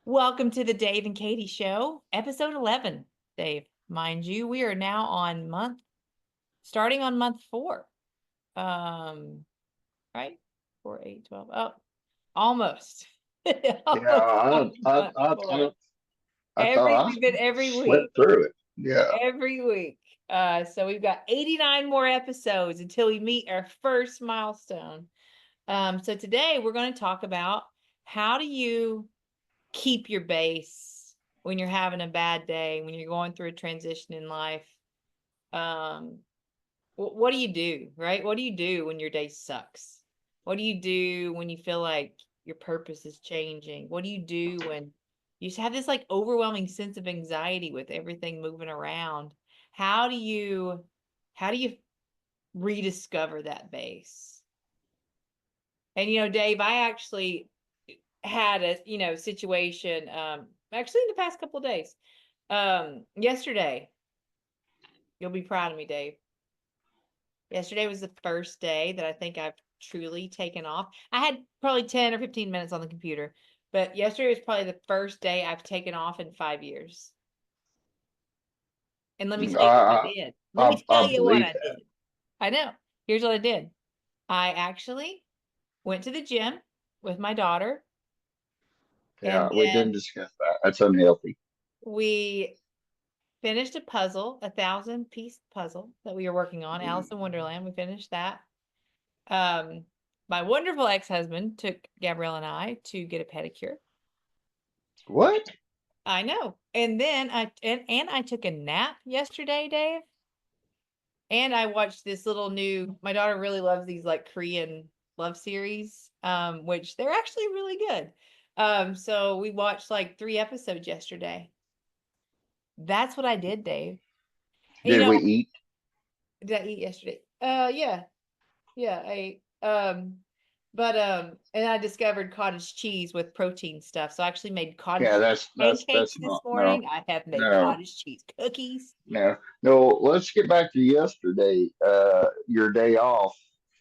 Welcome to the Dave and Katie Show, episode 11. Dave, mind you, we are now starting on month 4. Right? 4, 8, 12. Oh, almost. Yeah, Almost on month 4. I thought We've been I every week, slipped through it. Yeah. every week. So we've got 89 more episodes until we meet our first milestone. So today we're going to talk about how do you keep your base when you're having a bad day, when you're going through a transition in life. um what do you do, right? What do you do when your day sucks? What do you do when you feel like your purpose is changing? What do you do when you just have this like overwhelming sense of anxiety with everything moving around? How do you how do you rediscover that base? And Dave, I actually had a situation, actually in the past couple of days. Yesterday, you'll be proud of me, Dave. Yesterday was the first day that I think I've truly taken off. I had probably 10 or 15 minutes on the computer, but yesterday was probably the first day I've taken off in 5 years. And let me tell you what I I did. Let I me tell I you what believe I that. did. I know. Here's what I did. I actually went to the gym with my daughter, Yeah, and we didn't then discuss that. That's unhealthy. we finished a puzzle, a 1,000-piece puzzle that we were working on, Alice in Wonderland. We finished that. Um, my wonderful ex-husband took Gabrielle and I to get a pedicure. What? I know. And then I took a nap yesterday, Dave. And I watched this little new, my daughter really loves these like Korean love series, which they're actually really good. So we watched like 3 episodes yesterday. That's what I did, Dave. And, Did we eat? did I eat yesterday? Yeah. Yeah, I ate. And I discovered cottage cheese with protein stuff. So I actually made cottage Yeah, cheese that's pancakes this not no morning. I have made no cottage cheese cookies. no. Let's get back to yesterday. Your day off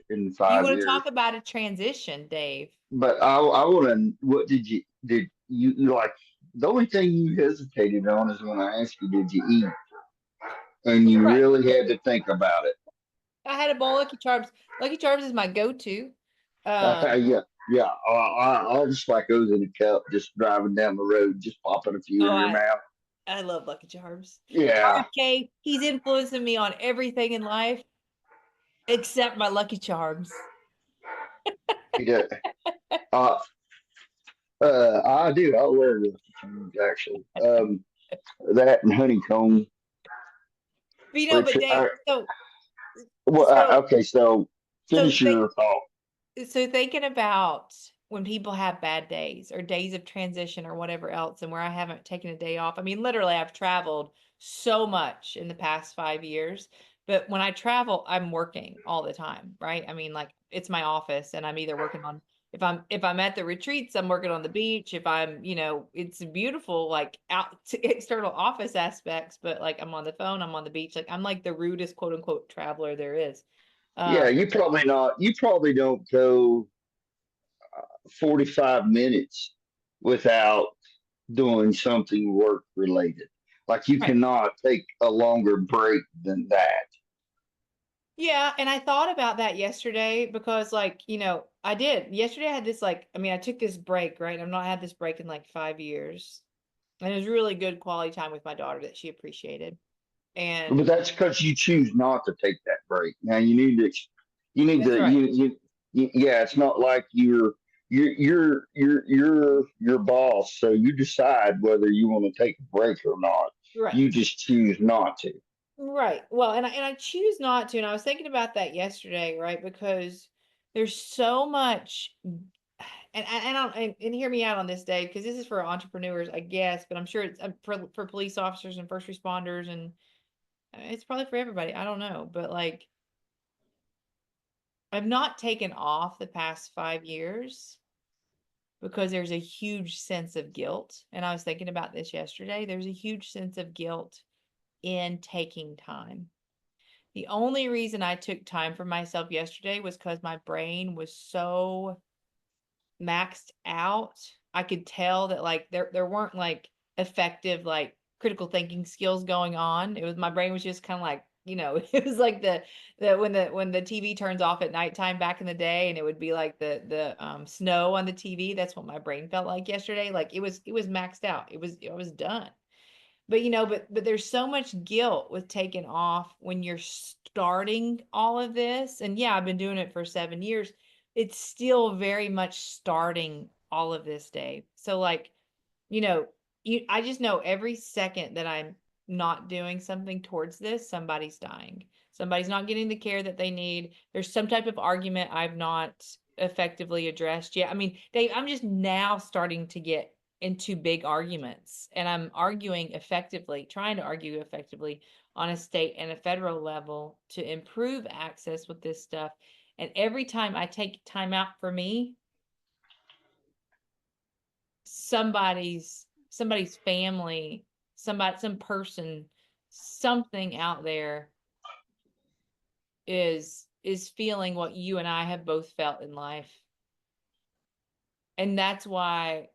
in You five want to years. talk about a transition, Dave? But I want to. What did you like? The only thing you hesitated on is when I asked you, did you eat? And you Right. really had to think about it. I had a bowl of Lucky Charms. Lucky Charms is my go-to. Um, Yeah, yeah. I'll just like those in a cup, just driving down the road, just popping a few oh, in your mouth. I love Lucky Charms. Yeah, RFK, he's influencing me on everything in life except my Lucky Charms. he did. Uh, I do. I love Lucky Charms actually. That and honeycomb, But which but Dave, well, so okay. So so finish think your thought. So thinking about when people have bad days or days of transition or whatever else, and where I haven't taken a day off. I mean, literally, I've traveled so much in the past 5 years, but when I travel, I'm working all the time, right? I mean, like it's my office, and I'm either working on if I'm at the retreats, I'm working on the beach. If I'm, it's beautiful, like out to external office aspects, but like I'm on the phone, I'm on the beach, like I'm like the rudest quote unquote traveler there is. Yeah, Um, you probably not. You probably don't go 45 minutes without doing something work related. Like you right. cannot take a longer break than that. Yeah, and I thought about that yesterday because like, I did. Yesterday I had this like, I mean, I took this break, right? I've not had this break in like 5 years. And it was really good quality time with my daughter that she appreciated. But And that's because you choose not to take that break. Now you need that's to, right. yeah, it's not like you're your boss. So you decide whether you want to take a break or not. Right. You just choose not to. Right. Well, and I choose not to. And I was thinking about that yesterday, right? Because there's so much and hear me out on this, Dave, because this is for entrepreneurs, I guess, but I'm sure it's for police officers and first responders, and it's probably for everybody. I don't know, but like I've not taken off the past 5 years because there's a huge sense of guilt. And I was thinking about this yesterday. There's a huge sense of guilt in taking time. The only reason I took time for myself yesterday was because my brain was so maxed out. I could tell that like there weren't like effective like critical thinking skills going on. It was my brain was just kind of like, it was like the when the TV turns off at nighttime back in the day, and it would be like the snow on the TV. That's what my brain felt like yesterday. Like it was maxed out. I was done. But but there's so much guilt with taking off when you're starting all of this. And yeah, I've been doing it for 7 years. It's still very much starting all of this, Dave. So like, you know, I just know every second that I'm not doing something towards this, somebody's dying. Somebody's not getting the care that they need. There's some type of argument I've not effectively addressed yet. I mean, Dave, I'm just now starting to get into big arguments, and I'm arguing effectively, trying to argue effectively on a state and a federal level to improve access with this stuff. And every time I take time out for me, somebody's family, some person, something out there is feeling what you and I have both felt in life. And that's why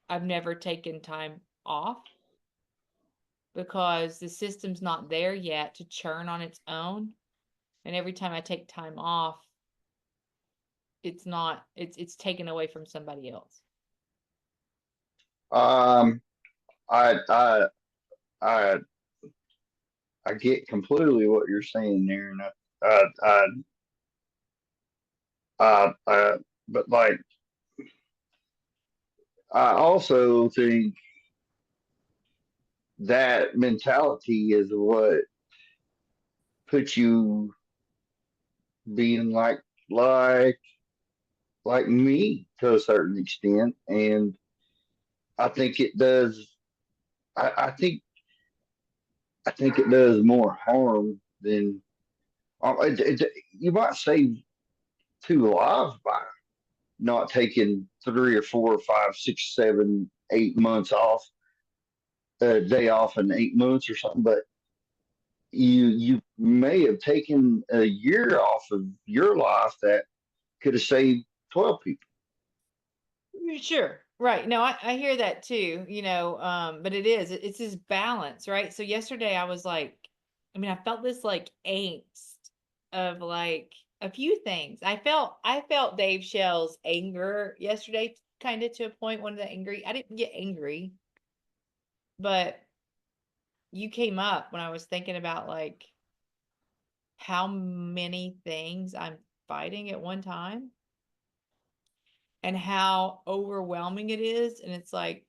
I've never taken time off, because the system's not there yet to churn on its own. And every time I take time off, it's taken away from somebody else. Um, I I I I get completely what you're saying there, and I I but like I also think that mentality is what puts you being like like me to a certain extent, and I think it does. I, I think I think it does more harm than you might save two lives by not taking 3 or 4 or 5, 6, 7, 8 months off, a day off in 8 months or something. But you may have taken a year off of your life that could have saved 12 people. Sure. Right. No, I hear that too, but it's this balance, right? So yesterday I was like, I mean, I felt this like angst of like a few things. I felt Dave Shell's anger yesterday, kind of to a point, one of the angry. I didn't get angry, but you came up when I was thinking about like how many things I'm fighting at one time and how overwhelming it is. And it's like,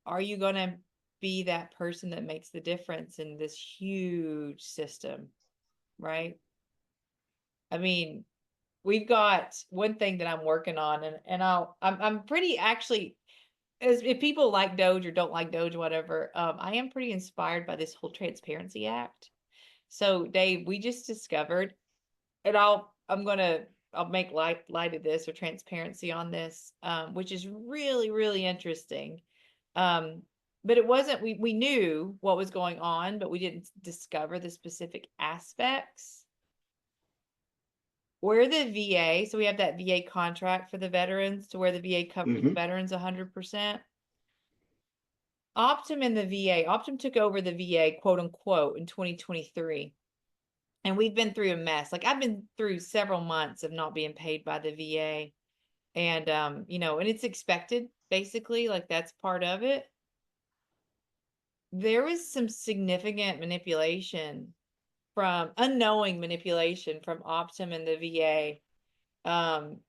are you going to be that person that makes the difference in this huge system, right? I mean, we've got one thing that I'm working on, and I'm pretty actually, as if people like Doge or don't like Doge, whatever. I am pretty inspired by this whole Transparency Act. So Dave, we just discovered, and I'll make light of this or transparency on this, which is really, really interesting. Um, but it wasn't, we knew what was going on, but we didn't discover the specific aspects. Where the VA, so we have that VA contract for the veterans to where the VA covers Hmm. veterans 100%. Optum took over the VA, quote unquote, in 2023. And we've been through a mess. Like I've been through several months of not being paid by the VA. And and it's expected, basically, like that's part of it. There was some significant manipulation, from unknowing manipulation from Optum and the VA,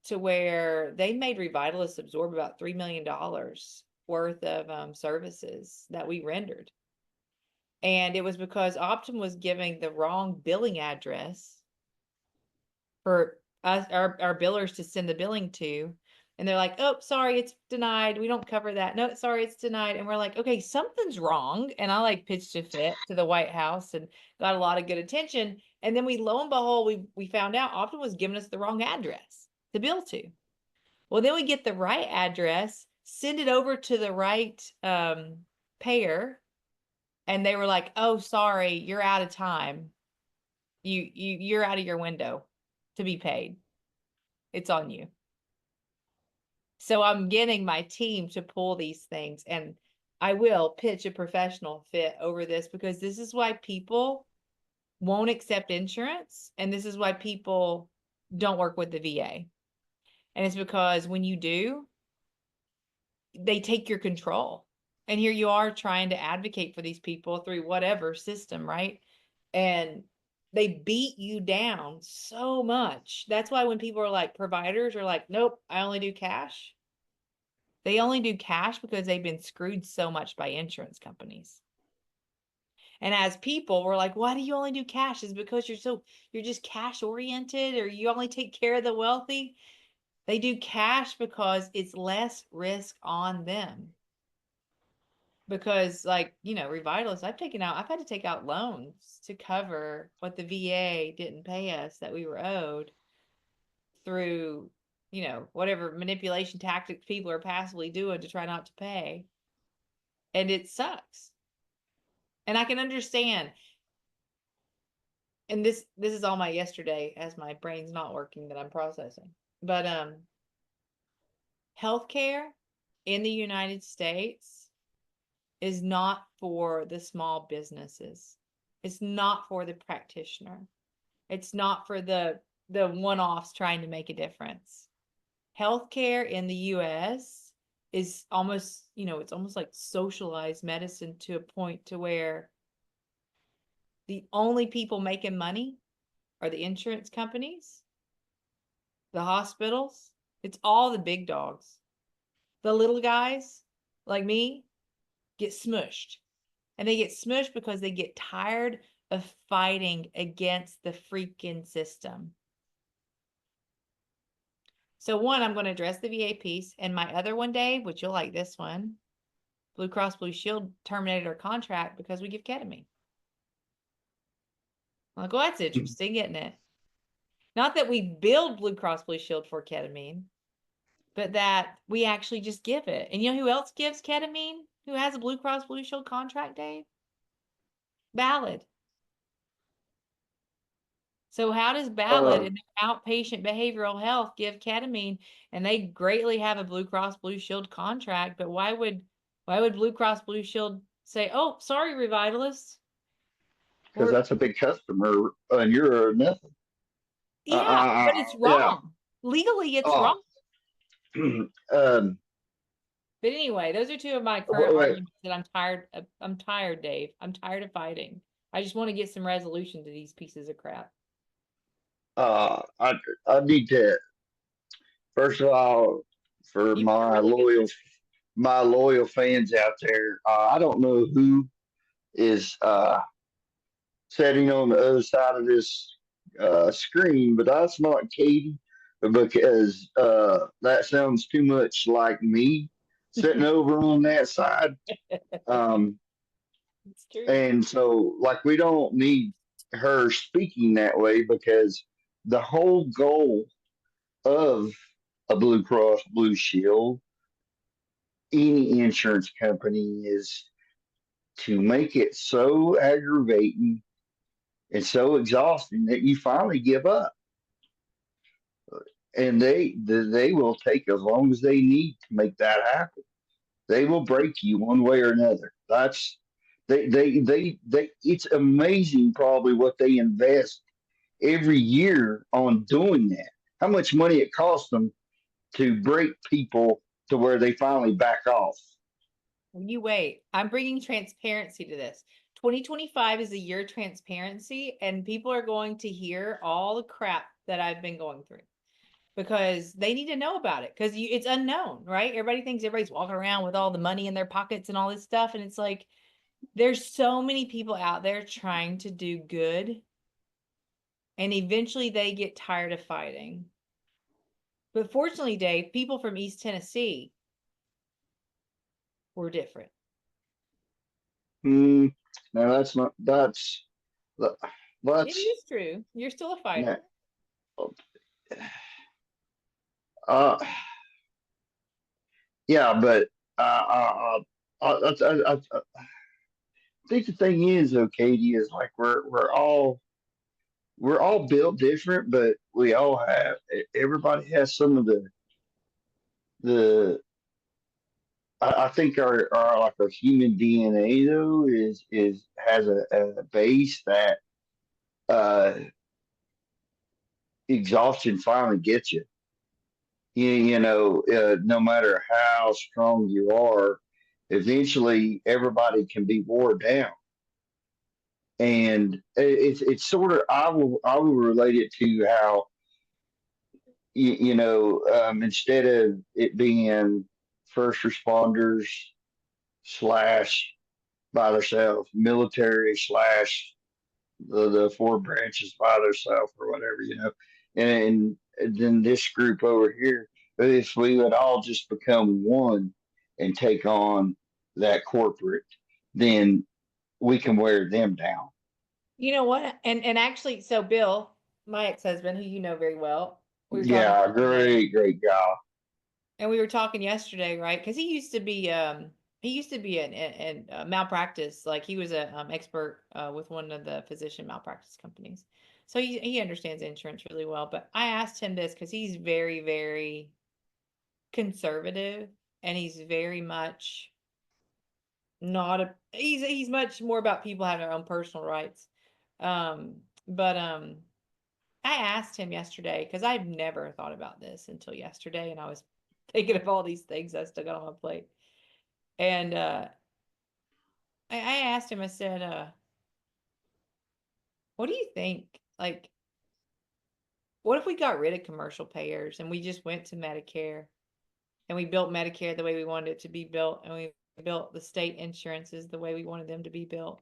to where they made Revitalists absorb about $3 million worth of services that we rendered. And it was because Optum was giving the wrong billing address for us, our billers to send the billing to. And they're like, oh, sorry, it's denied. We don't cover that. No, sorry, it's denied. And we're like, okay, something's wrong. And I like pitched a fit to the White House and got a lot of good attention. And then lo and behold, we found out Optum was giving us the wrong address to bill to. Well, then we get the right address, send it over to the right payer, and they were like, oh, sorry, you're out of time. You're out of your window to be paid. It's on you. So I'm getting my team to pull these things, and I will pitch a professional fit over this because this is why people won't accept insurance, and this is why people don't work with the VA. And it's because when you do, they take your control. And here you are trying to advocate for these people through whatever system, right? And they beat you down so much. That's why when people are like, providers are like, nope, I only do cash. They only do cash because they've been screwed so much by insurance companies. And as people, we're like, why do you only do cash? Is because you're just cash oriented, or you only take care of the wealthy? They do cash because it's less risk on them. Because like, Revitalists, I've had to take out loans to cover what the VA didn't pay us that we were owed through, whatever manipulation tactics people are passively doing to try not to pay. And it sucks. And I can understand. And this is all my yesterday as my brain's not working that I'm processing. But healthcare in the United States is not for the small businesses. It's not for the practitioner. It's not for the one-offs trying to make a difference. Healthcare in the US is almost, it's almost like socialized medicine to a point to where the only people making money are the insurance companies, the hospitals. It's all the big dogs. The little guys like me get smushed. And they get smushed because they get tired of fighting against the freaking system. So one, I'm going to address the VA piece. And my other one, Dave, which you'll like this one, Blue Cross Blue Shield terminated our contract because we give ketamine. I'm like, well, that's interesting, isn't it? Not that we build Blue Cross Blue Shield for ketamine, but that we actually just give it. And you know who else gives ketamine? Who has a Blue Cross Blue Shield contract, Dave? Ballad. So how does Ballad Uh, in outpatient behavioral health give ketamine, and they greatly have a Blue Cross Blue Shield contract, but why would Blue Cross Blue Shield say, "Oh, sorry, Revitalists, because we're that's a big customer, and you're nothing. yeah, but it's Yeah. wrong. Legally, it's Oh, wrong." um, But anyway, those are two of my current wait, arguments that I'm tired of. I'm tired, Dave. I'm tired of fighting. I just want to get some resolution to these pieces of crap. uh, I I need to first of all for You've got a really good one. my loyal fans out there. I don't know who is sitting on the other side of this screen, but that's not Katie because that sounds too much like me sitting over on that side. Um, It's true. and so, like, we don't need her speaking that way because the whole goal of a Blue Cross Blue Shield, any insurance company, is to make it so aggravating and so exhausting that you finally give up. And they will take as long as they need to make that happen. They will break you one way or another. That's they it's amazing probably what they invest every year on doing that. How much money it costs them to break people to where they finally back off. You wait. I'm bringing transparency to this. 2025 is a year of transparency, and people are going to hear all the crap that I've been going through because they need to know about it because it's unknown, right? Everybody thinks everybody's walking around with all the money in their pockets and all this stuff. And it's like, there's so many people out there trying to do good, and eventually they get tired of fighting. But fortunately, Dave, people from East Tennessee were different. Mm, now It that's is true. You're still a nah, fighter. uh, yeah, but I think the thing is, though, Katie, is like we're all built different, but we all have everybody has some of the I think our like our human DNA though is has a base that uh exhaustion finally gets you. No matter how strong you are, eventually everybody can be wore down. And it's sort of I will relate it to how instead of it being first responders slash by themselves, military slash the four branches by themselves or whatever, and then this group over here, if we would all just become one and take on that corporate, then we can wear them down. You know what? And actually, so Bill, my ex-husband, who you know very well, we were talking Yeah, yesterday, great guy. and we were talking yesterday, right? Because he used to be an malpractice, like he was a expert with one of the physician malpractice companies, so he understands insurance really well. But I asked him this because he's very very conservative, and he's very much not a he's much more about people having their own personal rights. Um, but I asked him yesterday because I've never thought about this until yesterday, and I was thinking of all these things I still got on my plate. And I asked him, I said, what do you think? Like, what if we got rid of commercial payers and we just went to Medicare and we built Medicare the way we wanted it to be built, and we built the state insurances the way we wanted them to be built?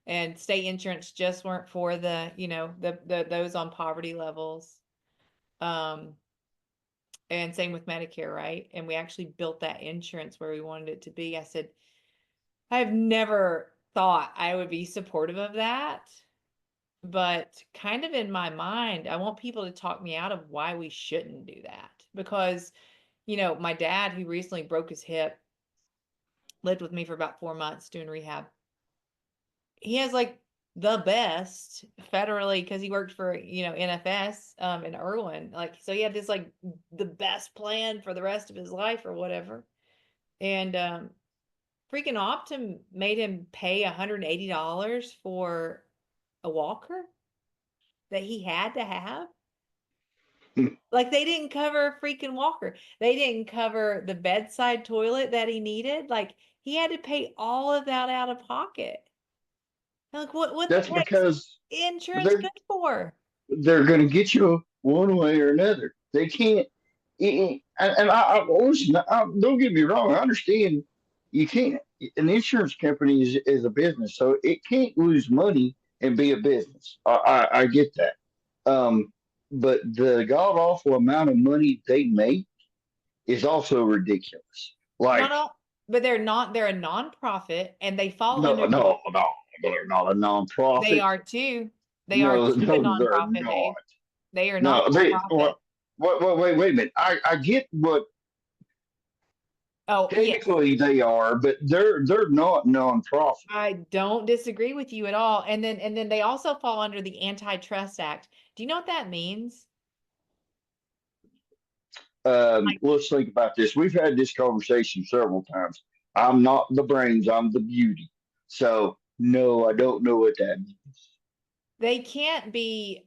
And state insurance just weren't for the those on poverty levels. Um, and same with Medicare, right? And we actually built that insurance where we wanted it to be. I said, I've never thought I would be supportive of that, but kind of in my mind, I want people to talk me out of why we shouldn't do that. Because, my dad, who recently broke his hip, lived with me for about 4 months doing rehab. He has like the best federally because he worked for, NFS in Irwin. Like, so he had this like the best plan for the rest of his life or whatever. And freaking Optum made him pay $180 for a walker that he had to have. Like, they didn't cover a freaking walker. They didn't cover the bedside toilet that he needed. Like, he had to pay all of that out of pocket. Like, what the That's heck's because insurance they're good for? they're going to get you one way or another. They can't. And listen, don't get me wrong. I understand you can't. An insurance company is a business, so it can't lose money and be a business. I get that. Um, but the god awful amount of money they make is also ridiculous. Not Like, all, but they're a nonprofit and they fall no, under no, no, they're not a they nonprofit. are too. They are No, too a no, they're nonprofit, not. Dave. They are not No, for they. profit. Well, wait a minute. I get what Oh, yes. technically they are, but they're not nonprofit. I don't disagree with you at all. And then they also fall under the Antitrust Act. Do you know what that means? Like, Let's think about this. We've had this conversation several times. I'm not the brains, I'm the beauty. So no, I don't know what that means. they can't be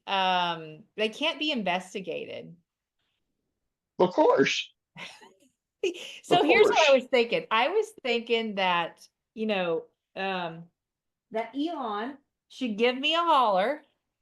investigated. Of course, of So here's what I course. was thinking. I was thinking that, you know, um that Elon should give me a holler.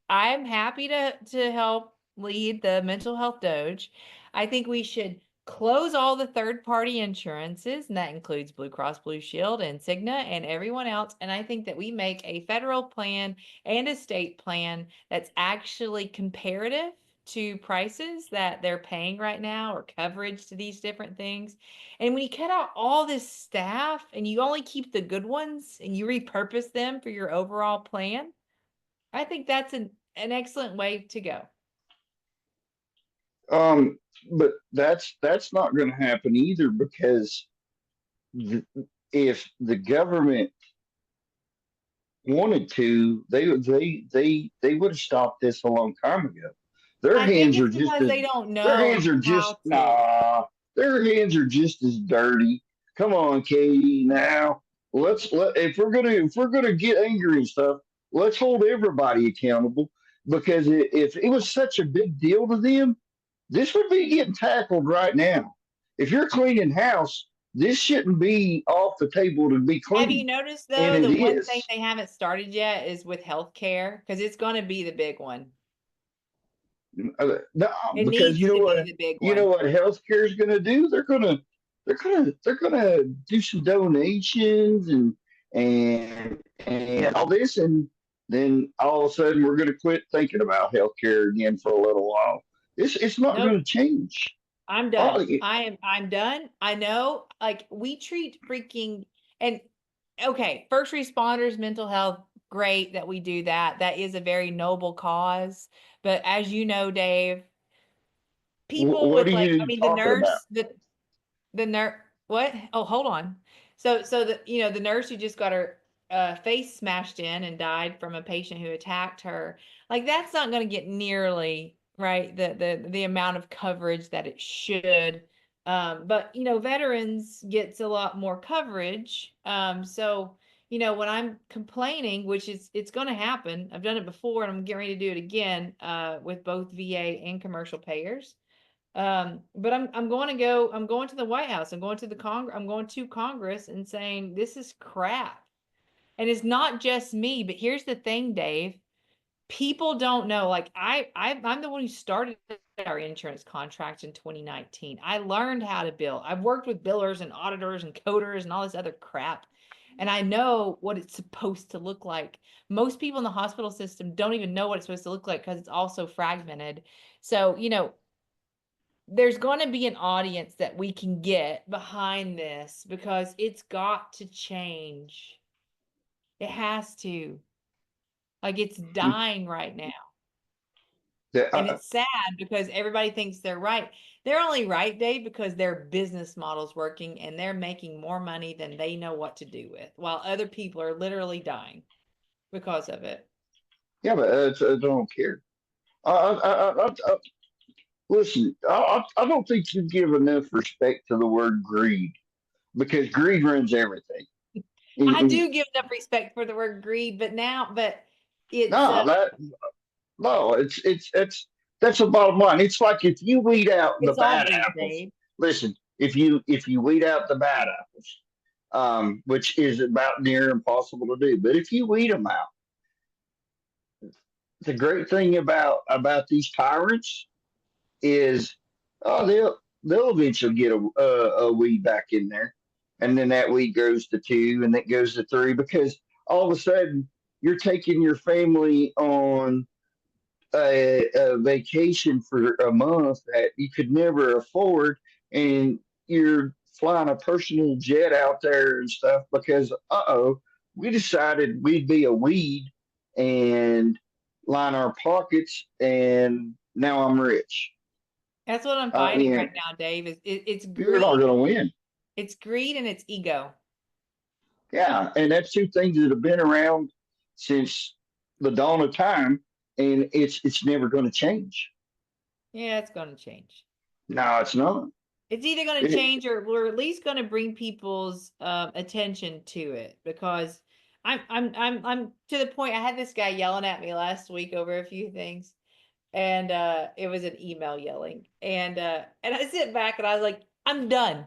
I'm happy to help lead the mental health doge. I think we should close all the third party insurances, and that includes Blue Cross Blue Shield and Cigna and everyone else. And I think that we make a federal plan and a state plan that's actually comparative to prices that they're paying right now or coverage to these different things. And when you cut out all this staff and you only keep the good ones and you repurpose them for your overall plan, I think that's an excellent way to go. Um, but that's not going to happen either because th- if the government wanted to, they would have stopped this a long time ago. Their I think hands are it's just because as they don't their know hands are just how to. nah. their hands are just as dirty. Come on, Katie. Now if we're gonna get angry and stuff, let's hold everybody accountable because if it was such a big deal to them, this would be getting tackled right now. If you're cleaning house, this shouldn't be off the table to be Have you cleaned, noticed and though, it the one thing is. they haven't started yet is with healthcare because it's going to be the big one. No, It because needs to be the big you know one. what healthcare is going to do. They're gonna do some donations and all this, and then all of a sudden we're going to quit thinking about healthcare again for a little while. It's not going Nope. to change. I'm Oh, done. I'm done. I know, like we treat freaking and okay, first responders, mental health, great that we do that. That is a very noble cause. But as you know, Dave, people what with are like, I you mean, talking about? the nurse, what? Oh, hold on. So the the nurse who just got her face smashed in and died from a patient who attacked her, like that's not going to get nearly right the amount of coverage that it should. But veterans gets a lot more coverage. So when I'm complaining, which is it's going to happen, I've done it before and I'm getting ready to do it again with both VA and commercial payers. But I'm going to the White House. I'm going to Congress and saying this is crap. And it's not just me, but here's the thing, Dave. People don't know. Like I'm the one who started our insurance contract in 2019. I learned how to bill. I've worked with billers and auditors and coders and all this other crap. And I know what it's supposed to look like. Most people in the hospital system don't even know what it's supposed to look like because it's all so fragmented. So, there's going to be an audience that we can get behind this because it's got to change. It has to. Like it's dying right now. And The, it's sad because everybody thinks they're right. They're only right, Dave, because their business model's working and they're making more money than they know what to do with, while other people are literally dying because of it. yeah, but I don't care. Listen, I don't think you give enough respect to the word greed because greed ruins everything. I And do give enough respect for the word greed, but it's no, no, that's the bottom line. It's like if you weed out the it's all bad greed, apples. Dave. Listen, if you weed out the bad apples, which is about near impossible to do, but if you weed them out, the great thing about these tyrants is, oh, they'll eventually get a weed back in there, and then that weed goes to two, and that goes to three, because all of a sudden you're taking your family on a vacation for a month that you could never afford, and you're flying a personal jet out there and stuff because we decided we'd be a weed and line our pockets, and now I'm rich. That's what I'm I fighting right mean, now, Dave. It's you're not greed. going to win. It's greed and it's ego. Yeah, and that's two things that have been around since the dawn of time, and it's never going to change. Yeah, it's going to change. No, it's not. It's either going to It, change or we're at least going to bring people's attention to it because I'm to the point. I had this guy yelling at me last week over a few things, and it was an email yelling, and I sit back and I was like, I'm done.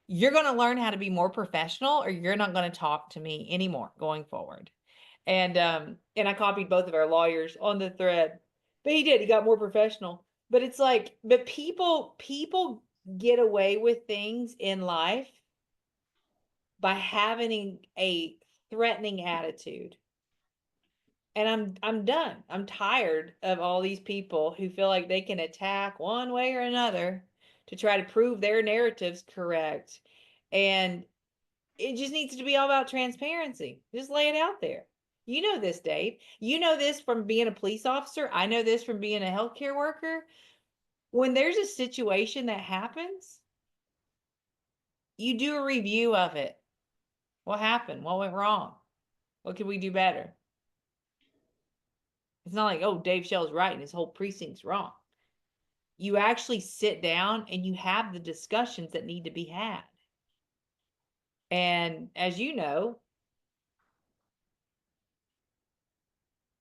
You're going to learn how to be more professional, or you're not going to talk to me anymore going forward. And I copied both of our lawyers on the thread. But he did, he got more professional. But it's like, but people get away with things in life by having a threatening attitude. And I'm done. I'm tired of all these people who feel like they can attack one way or another to try to prove their narrative's correct. And it just needs to be all about transparency. Just lay it out there. You know this, Dave. You know this from being a police officer. I know this from being a healthcare worker. When there's a situation that happens, you do a review of it. What happened? What went wrong? What could we do better? It's not like, oh, Dave Shell's right and his whole precinct's wrong. you actually sit down and you have the discussions that need to be had. And as you know,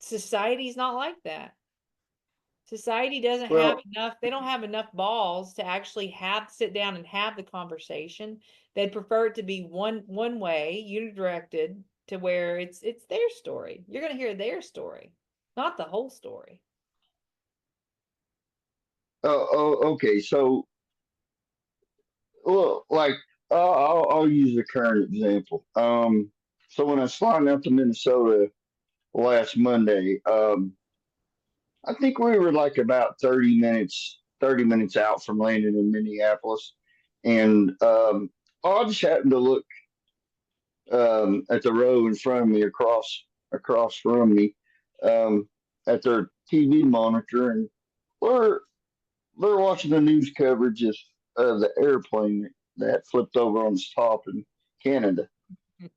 society's not like that. Society doesn't have Well, enough, they don't have enough balls to actually have sit down and have the conversation. They'd prefer it to be one way, unidirected, to where it's their story. You're gonna hear their story, not the whole story. okay. So, well, like I'll use a current example. So when I was flying out to Minnesota last Monday, I think we were like about 30 minutes out from landing in Minneapolis, and I just happened to look at the row in front of me, across from me, um, at their TV monitor, and we're they're watching the news coverage of the airplane that flipped over on its top in Canada.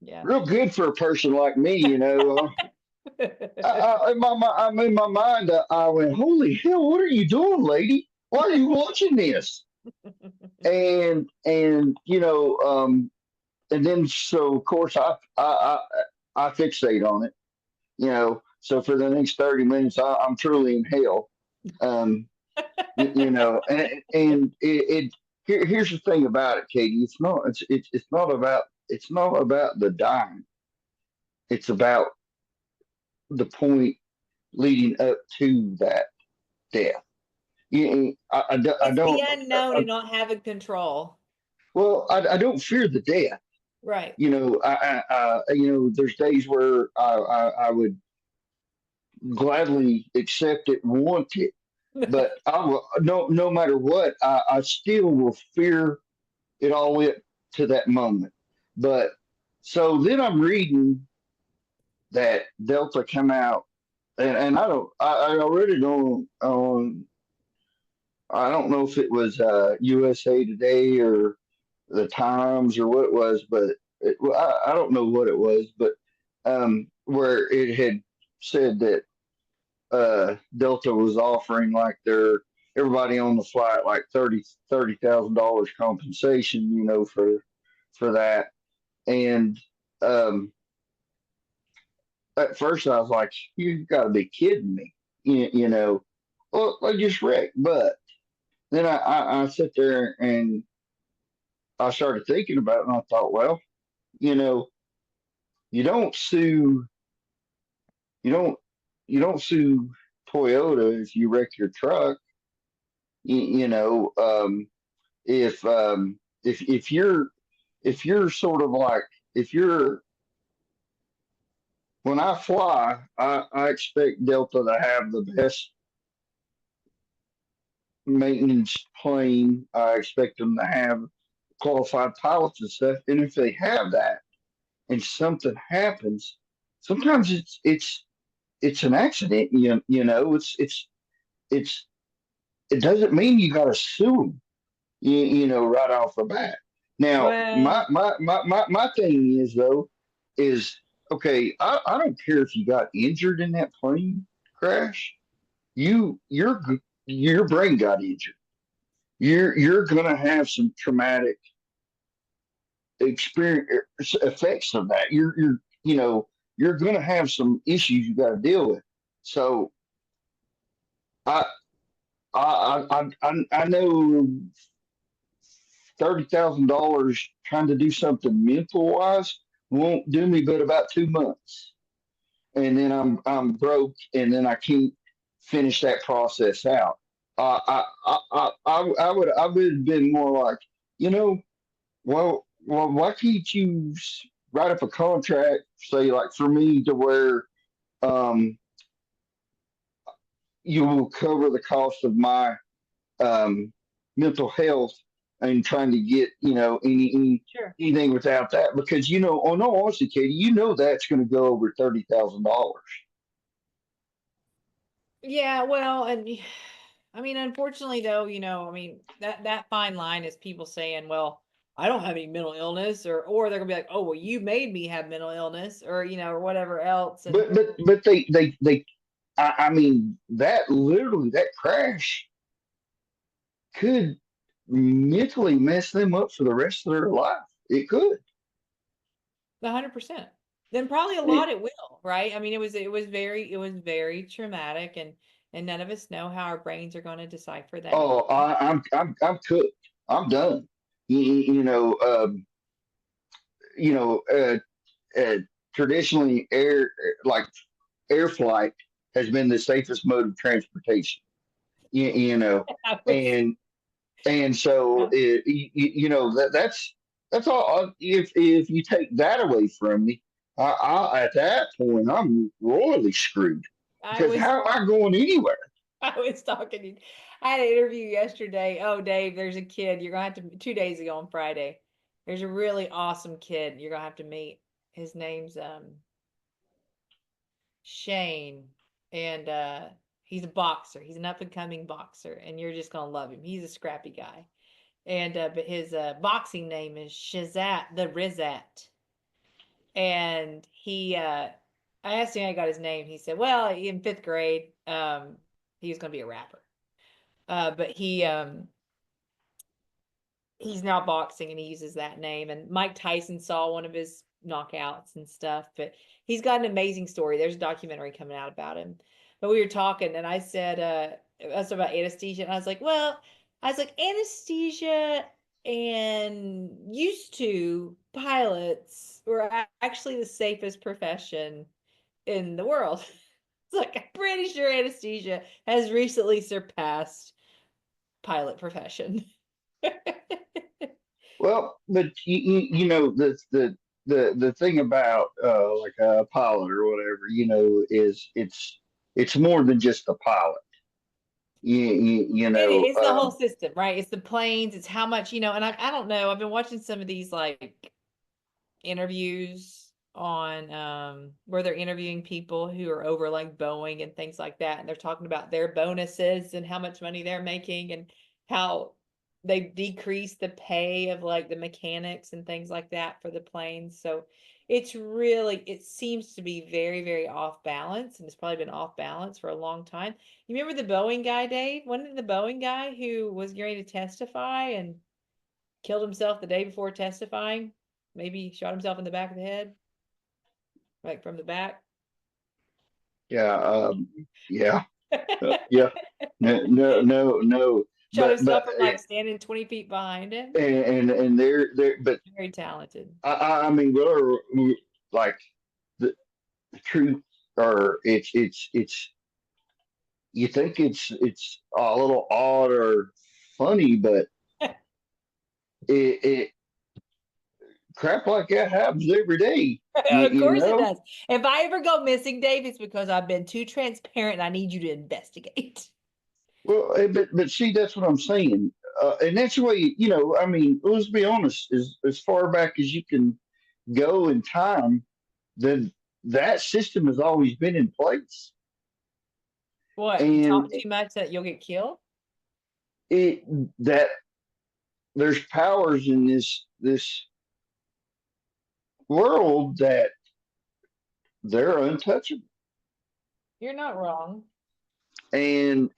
Yeah. Real good for a person like me, you know. In my mind, I went, "Holy hell! What are you doing, lady? Why are you watching this?" And and then so of course I fixate on it, you know. So for the next 30 minutes, I'm truly in hell. Um, and here's the thing about it, Katie. It's not about the dying. It's about the point leading up to that death. I It's the don't. unknown and not having control. Well, I don't fear the death. Right. There's days where I would gladly accept it, want it, but I will, no matter what, I still will fear it all up to that moment. But so then I'm reading that Delta come out, and I read it on I don't know if it was USA Today or the Times or what it was, but I don't know what it was, but where it had said that Delta was offering like their everybody on the flight like $30,000 compensation, for that. And um, at first I was like, "You got to be kidding me," you know. Well, I just wrecked, but then I sit there and I started thinking about it, and I thought, well, you know, you don't sue, you don't, you don't sue Toyota if you wreck your truck. You know, if you're sort of like if you're when I fly, I expect Delta to have the best maintenance plane. I expect them to have qualified pilots and stuff. And if they have that, and something happens, sometimes it's an accident. It's it doesn't mean you got to sue them. Right off the bat. Now, Well, my thing is though, is okay. I don't care if you got injured in that plane crash. Your brain got injured. You're gonna have some traumatic experience effects of that. You're gonna have some issues you got to deal with. So I I know $30,000 trying to do something mental wise won't do me but about 2 months, and then I'm broke, and then I can't finish that process out. I would have been more like, you know, well, why can't you write up a contract, say like for me, to where um, you will cover the cost of my um, mental health, and trying to get sure. anything without that, because on all honesty, Katie, that's going to go over $30,000. Yeah, well, and I mean, unfortunately though, I mean, that fine line is people saying, well, I don't have any mental illness, or they're gonna be like, oh, well, you made me have mental illness, or or whatever else. And But they, I mean, that literally, that crash, could mentally mess them up for the rest of their life. It could. 100%. Then probably a It, lot it will, right? I mean, it was very traumatic, and none of us know how our brains are going to decipher that oh, again. I'm cooked. I'm done. You, you know, you know, uh, traditionally like air flight has been the safest mode of transportation. You know, I was, and so yeah, that's all. If you take that away from me, at that point I'm royally screwed I because was how am I going anywhere? I was talking to I had an interview yesterday. Oh, Dave, there's a kid you're gonna have to 2 days ago on Friday. There's a really awesome kid you're gonna have to meet. His name's Shane, and he's a boxer. He's an up and coming boxer, and you're just gonna love him. He's a scrappy guy. And but his boxing name is Shazat the Rizat. And I asked him how he got his name. He said, well, in fifth grade, he was gonna be a rapper. But he's now boxing and he uses that name. And Mike Tyson saw one of his knockouts and stuff, but he's got an amazing story. There's a documentary coming out about him. But we were talking and I said, us about anesthesia. And I was like, well, I was like, anesthesia and used to pilots were actually the safest profession in the world. It's like, I'm pretty sure anesthesia has recently surpassed pilot profession. Well, but you know the thing about like a pilot or whatever, is it's more than just a pilot. It's the whole system, right? It's the planes, it's how much, and I don't know. I've been watching some of these like interviews on where they're interviewing people who are over like Boeing and things like that, and they're talking about their bonuses and how much money they're making and how they've decreased the pay of like the mechanics and things like that for the planes. So it seems to be very, very off balance, and it's probably been off balance for a long time. You remember the Boeing guy, Dave? Wasn't it the Boeing guy who was going to testify and killed himself the day before testifying? Maybe shot himself in the back of the head, like from the back. Yeah, yeah, yeah. No, no, no, no. Shot But himself from like standing 20 feet behind him. and there. But Very talented. I mean, like the truth, or it's. You think it's a little odd or funny, but it crap like that happens every day. Of You course it know. does. If I ever go missing, Dave, it's because I've been too transparent and I need you to investigate. Well, but see, that's what I'm saying, and that's the way I mean, let's be honest. As far back as you can go in time, then that system has always been in place, What? You and talk too much that you'll get killed? it that there's powers in this world that they're untouchable, You're not wrong. and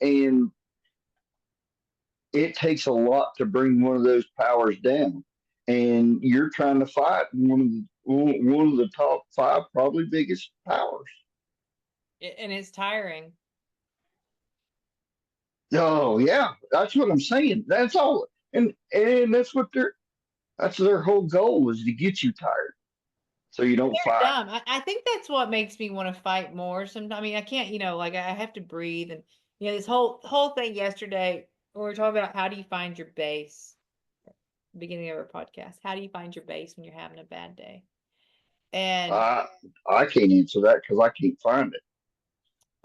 it takes a lot to bring one of those powers down. And you're trying to fight one of the top five, probably biggest powers. And it's tiring. Oh yeah, that's what I'm saying. That's all, and that's their whole goal is to get you tired, so you don't They're fight. dumb. I think that's what makes me want to fight more sometimes. I mean, I can't, like I have to breathe and this whole thing yesterday when we were talking about how do you find your base, beginning of our podcast. How do you find your base when you're having a bad day? And I I can't answer that because I can't find it.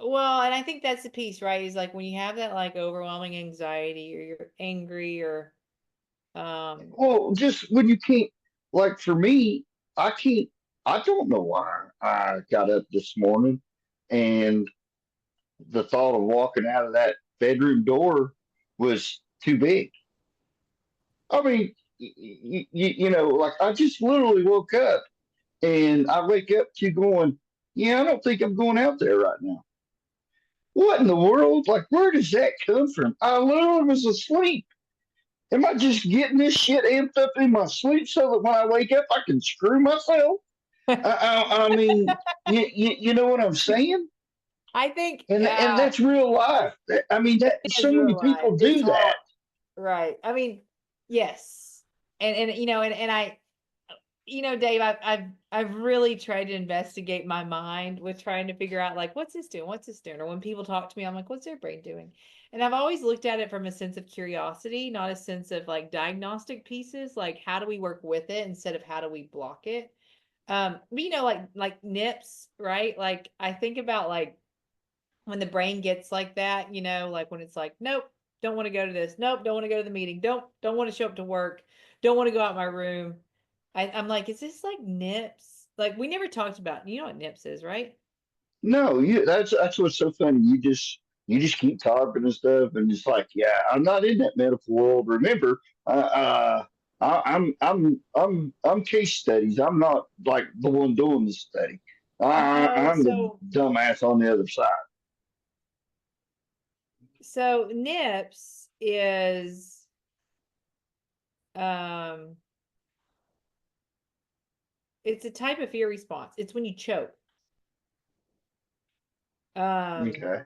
well, and I think that's the piece, right? Is like when you have that like overwhelming anxiety or you're angry or um Well, just when you can't, like for me, I can't. I don't know why I got up this morning, and the thought of walking out of that bedroom door was too big. I mean, like I just literally woke up, and I wake up to going, yeah, I don't think I'm going out there right now. What in the world? Like, where does that come from? I literally was asleep. Am I just getting this shit amped up in my sleep so that when I wake up I can screw myself? I mean, you know what I'm saying? I think And that's real life. I mean, that it so is many real life. people It's do that. hard. Right. I mean, yes. And you know, and I Dave, I've really tried to investigate my mind with trying to figure out like what's this doing? What's this doing? Or when people talk to me, I'm like, what's their brain doing? And I've always looked at it from a sense of curiosity, not a sense of like diagnostic pieces, like how do we work with it instead of how do we block it? But like nips, right? Like I think about like when the brain gets like that, like when it's like, nope, don't want to go to this. Nope, don't want to go to the meeting. Don't want to show up to work. Don't want to go out my room. I'm like, is this like nips? Like we never talked about, you know what nips is, right? No, that's what's so funny. You just keep talking and stuff, and it's like, yeah, I'm not in that medical world. Remember, I'm case studies. I'm not like the one doing the study. No, I'm the dumbass on the other side. so nips is um it's a type of fear response. It's when you choke. Um Okay.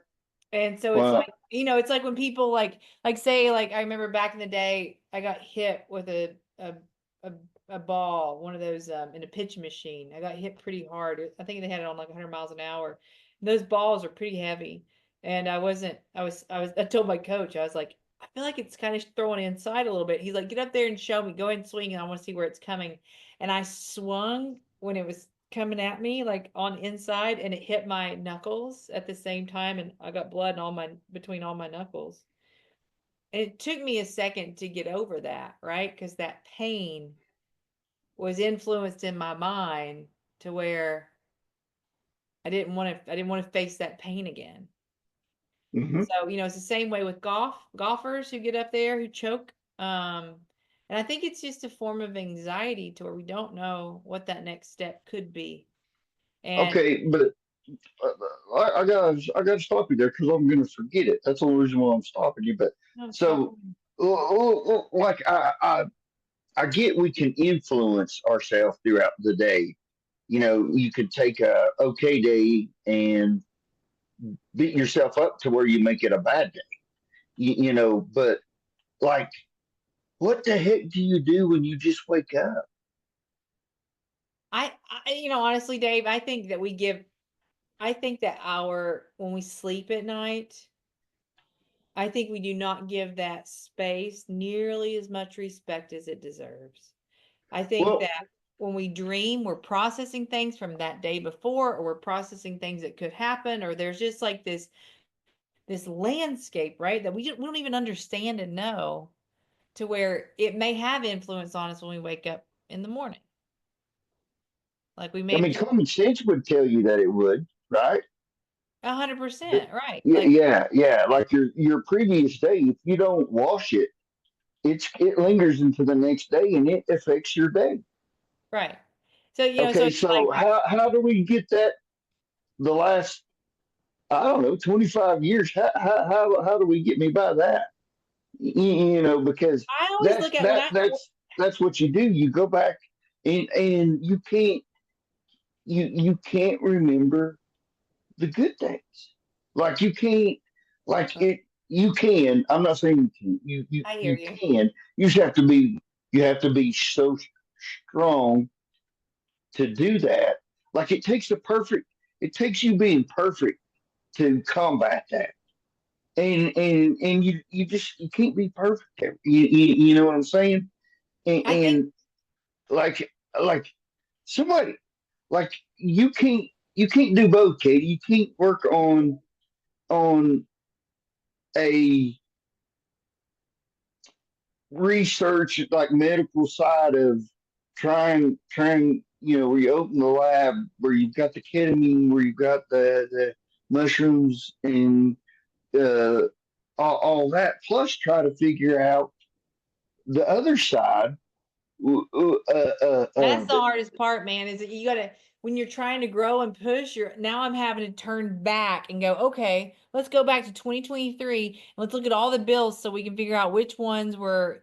And so it's Well, like, it's like when people like say like I remember back in the day I got hit with a, a ball, one of those in a pitch machine. I got hit pretty hard. I think they had it on like 100 miles an hour. And those balls are pretty heavy. And I told my coach, I was like, I feel like it's kind of throwing inside a little bit. He's like, get up there and show me. Go ahead and swing and I want to see where it's coming. And I swung when it was coming at me like on inside and it hit my knuckles at the same time and I got blood in all my between all my knuckles. And it took me a second to get over that, right? Because that pain was influenced in my mind to where I didn't want to face that pain again. mhm. So, it's the same way with golfers who get up there who choke. And I think it's just a form of anxiety to where we don't know what that next step could be. And Okay, but I gotta stop you there because I'm gonna forget it. That's the only reason why I'm stopping you. But no, it's so, fine. like I get we can influence ourselves throughout the day. You could take a okay day and beat yourself up to where you make it a bad day. But like, what the heck do you do when you just wake up? Honestly, Dave, I think that when we sleep at night, I think we do not give that space nearly as much respect as it deserves. I think Well, that when we dream, we're processing things from that day before, or we're processing things that could happen, or there's just like this landscape, right? That we don't even understand and know to where it may have influence on us when we wake up in the morning. Like we may I have mean, just common sense would tell you that it would, right? 100%, right? Yeah, Like yeah. Like your previous day, if you don't wash it, it lingers into the next day and it affects your day. right. So, so Okay, it's like so how do we get that the last I don't know 25 years? How do we get me by that? Because I always that's look at when that I that's what you do. You go back and you can't remember the good things. Like you can't like it you can. I'm not saying you can. I hear You you. can. You have to be so strong to do that. Like it takes you being perfect to combat that. And you can't be perfect. You know what I'm saying? And, I think and like somebody like you can't do both, Katie. You can't work on a research like medical side of trying where you open the lab where you've got the ketamine where you've got the mushrooms and uh all that plus try to figure out the other side That's the hardest part, man, is that you gotta when you're trying to grow and push, you're now I'm having to turn back and go, okay, let's go back to 2023 and let's look at all the bills so we can figure out which ones were,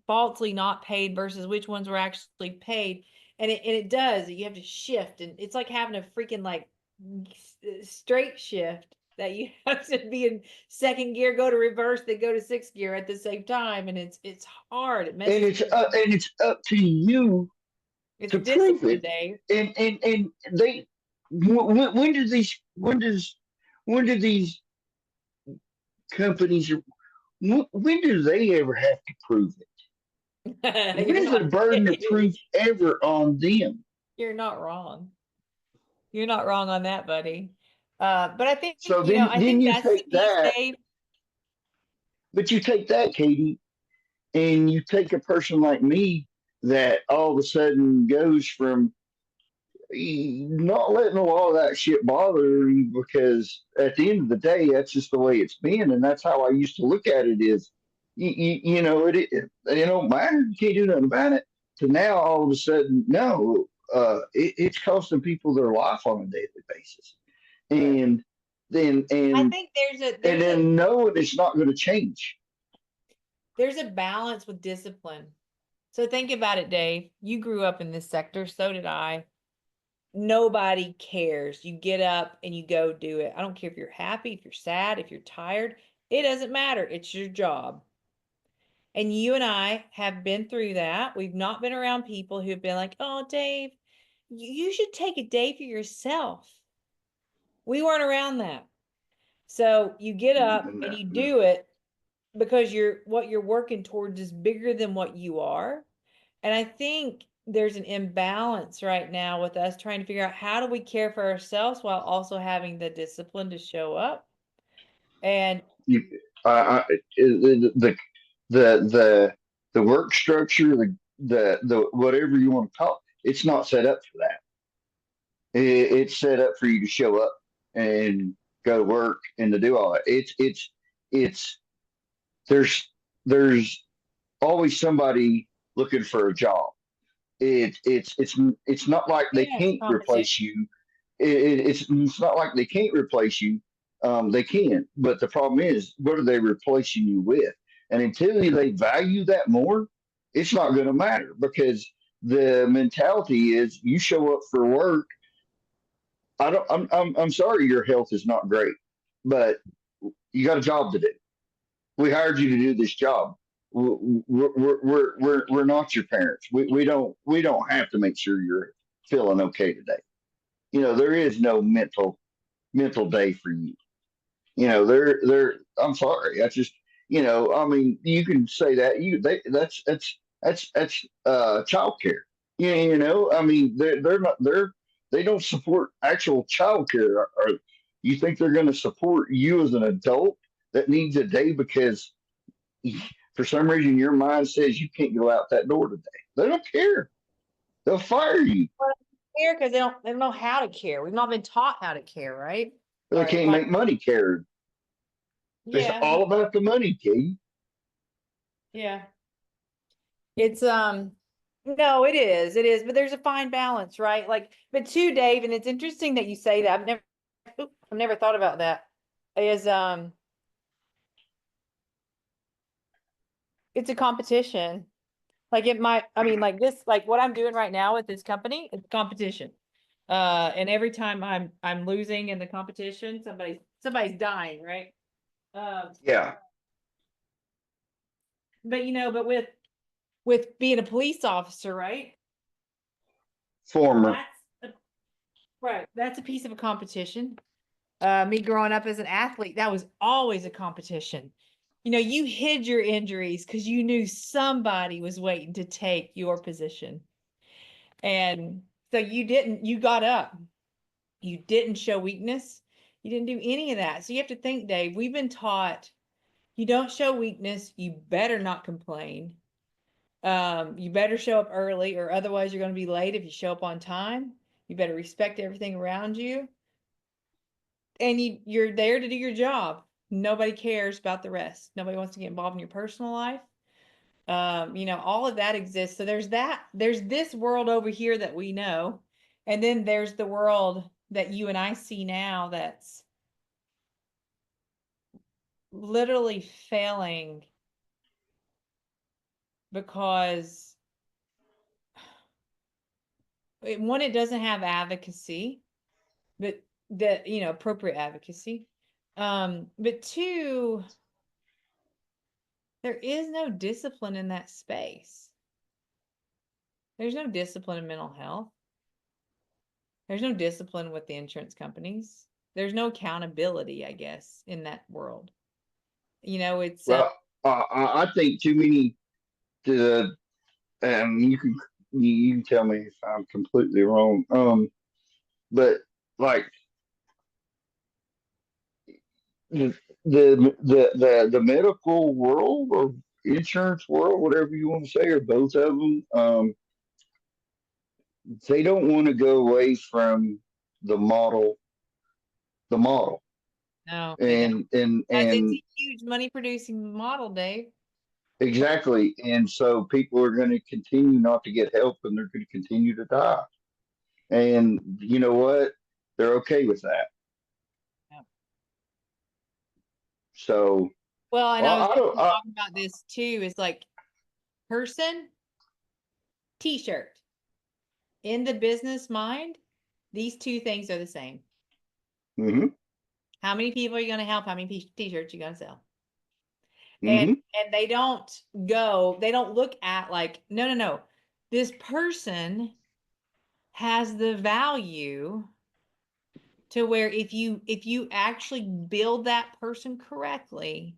falsely not paid versus which ones were actually paid. And it does. You have to shift, and it's like having a freaking like straight shift that you have to be in second gear, go to reverse, then go to sixth gear at the same time, and it's hard. It messes with your brain. and it's up to you It's to prove discipline, it. Dave. And they when do these companies when do they ever have to prove it? When You're is the not burden of proof ever on them? you're not wrong. You're not wrong on that, buddy. But I think, So I then think you that's the take piece, that, Dave. but you take that, Katie, and you take a person like me that all of a sudden goes from not letting a lot of that shit bother him because at the end of the day, that's just the way it's been, and that's how I used to look at it. Is it don't matter. You can't do nothing about it. To now, all of a sudden, no, it's costing people their life on a daily basis, Right. and then I and think there's a and there's a then knowing it's not going to change. there's a balance with discipline. So think about it, Dave. You grew up in this sector, so did I. Nobody cares. You get up and you go do it. I don't care if you're happy, if you're sad, if you're tired. It doesn't matter. It's your job. And you and I have been through that. We've not been around people who've been like, oh, Dave, you should take a day for yourself. We weren't around that. So you get up and No, you no. do it because what you're working towards is bigger than what you are. And I think there's an imbalance right now with us trying to figure out how do we care for ourselves while also having the discipline to show up. And You, the the the work structure, the whatever you want to call it's not set up for that. It's set up for you to show up and go to work and to do all that. It's there's there's always somebody looking for a job. It's not like they yeah, it's can't replace competition. you. It's not like they can't replace you. They can, but the problem is, what are they replacing you with? And until they value that more, it's not going to matter because the mentality is you show up for work. I don't. I'm sorry, your health is not great, but you got a job to do. We hired you to do this job. We're not your parents. We don't have to make sure you're feeling okay today. There is no mental day for you. There. I'm sorry. That's just I mean, you can say that that's childcare. I mean, they're not they don't support actual childcare. Or you think they're going to support you as an adult that needs a day because for some reason your mind says you can't go out that door today? They don't care. They'll fire you. Care because they don't know how to care. We've not been taught how to care, right? They Or can't my make money care. It's yeah, all about the money, Key. yeah. It's no, it is. It is, but there's a fine balance, right? Like, but too, Dave, and it's interesting that you say that. I've never thought about that. Is it's a competition. Like it might, I mean, like this, like what I'm doing right now with this company, it's competition. And every time I'm losing in the competition, somebody's dying, right? Um, Yeah, but but with being a police officer, right? former. That's a, right. That's a piece of a competition. Me growing up as an athlete, that was always a competition. You hid your injuries because you knew somebody was waiting to take your position. And so you got up. You didn't show weakness. You didn't do any of that. So you have to think, Dave, we've been taught you don't show weakness. You better not complain. You better show up early or otherwise you're going to be late if you show up on time. You better respect everything around you. And you're there to do your job. Nobody cares about the rest. Nobody wants to get involved in your personal life. All of that exists. So there's this world over here that we know, and then there's the world that you and I see now that's literally failing because one, it doesn't have advocacy, but appropriate advocacy. But two, there is no discipline in that space. There's no discipline in mental health. There's no discipline with the insurance companies. There's no accountability, I guess, in that world. It's Well, I think too many. Uh, and you can tell me if I'm completely wrong. But like the the medical world or insurance world, whatever you want to say, or both of them, they don't want to go away from the model, the model, no, they don't. and It's and a huge money producing model, Dave. exactly, and so people are going to continue not to get help, and they're going to continue to die. And you know what? They're okay with that. Yeah. So, Well, and I well, was I don't. talking about this too. Is like person, t-shirt. In the business mind, these two things are the same. Mhm, How many people are you going to help? How many t-shirts you going to sell? And mhm. and they don't look at like, no, no, no. This person has the value to where if you actually build that person correctly,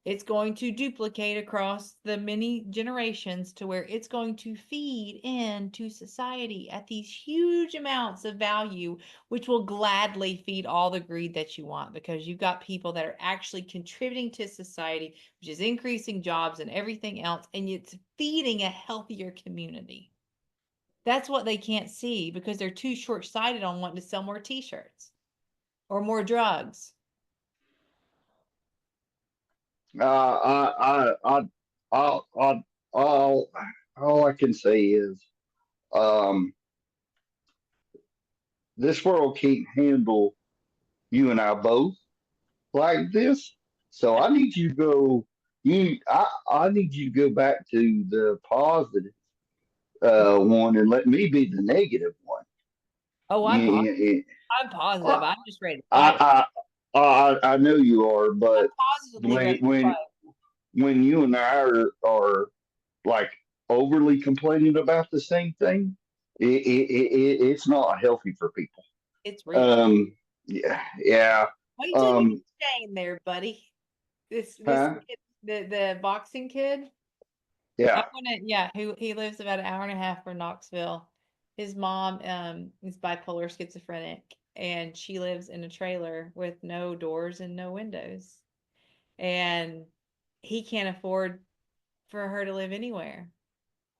it's going to duplicate across the many generations to where it's going to feed into society at these huge amounts of value, which will gladly feed all the greed that you want because you've got people that are actually contributing to society, which is increasing jobs and everything else, and it's feeding a healthier community. That's what they can't see because they're too short sighted on wanting to sell more t shirts or more drugs. I, all, all I can say is, um, this world can't handle you and I both like this. So I need you to go. I need you to go back to the positive one and let me be the negative one. Oh, Yeah, I'm positive. I'm just ready to fight. I, I know you are, I'm but positively when ready to fight. you and I are like overly complaining about the same thing, it's not healthy for people. It's real. Um, yeah, yeah. Wait till you Um, meet Shane there, buddy. This huh? kid, the boxing kid. Yeah. Yeah, he lives about an hour and a half from Knoxville. His mom is bipolar schizophrenic, and she lives in a trailer with no doors and no windows. And he can't afford for her to live anywhere.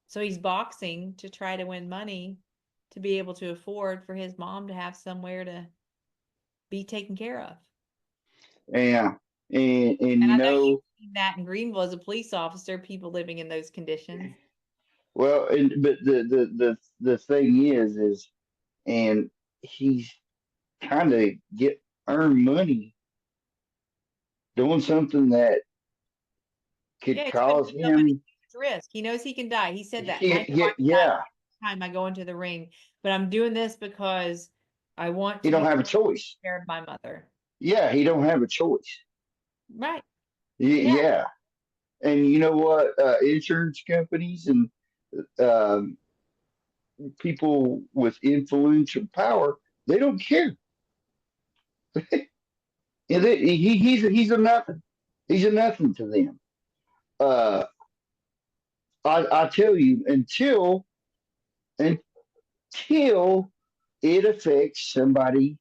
So he's boxing to try to win money to be able to afford for his mom to have somewhere to be taken care of. Yeah. And And you I know you've know, seen that in Greenville as a police officer, people living in those conditions. well, and but the thing is, and he's kind of get earn money doing something that Yeah, could he's putting cause himself at a him. huge risk. He knows he can die. He said that. I Yeah, know yeah, I can die yeah. every time I go into the ring, but I'm doing this because I want He to don't be have a choice. care of my mother. Yeah, he don't have a choice. Right. Yeah. Yeah, and you know what? Insurance companies and um, people with influential power, they don't care. He's a nothing. He's a nothing to them. Uh, I tell you, until it affects somebody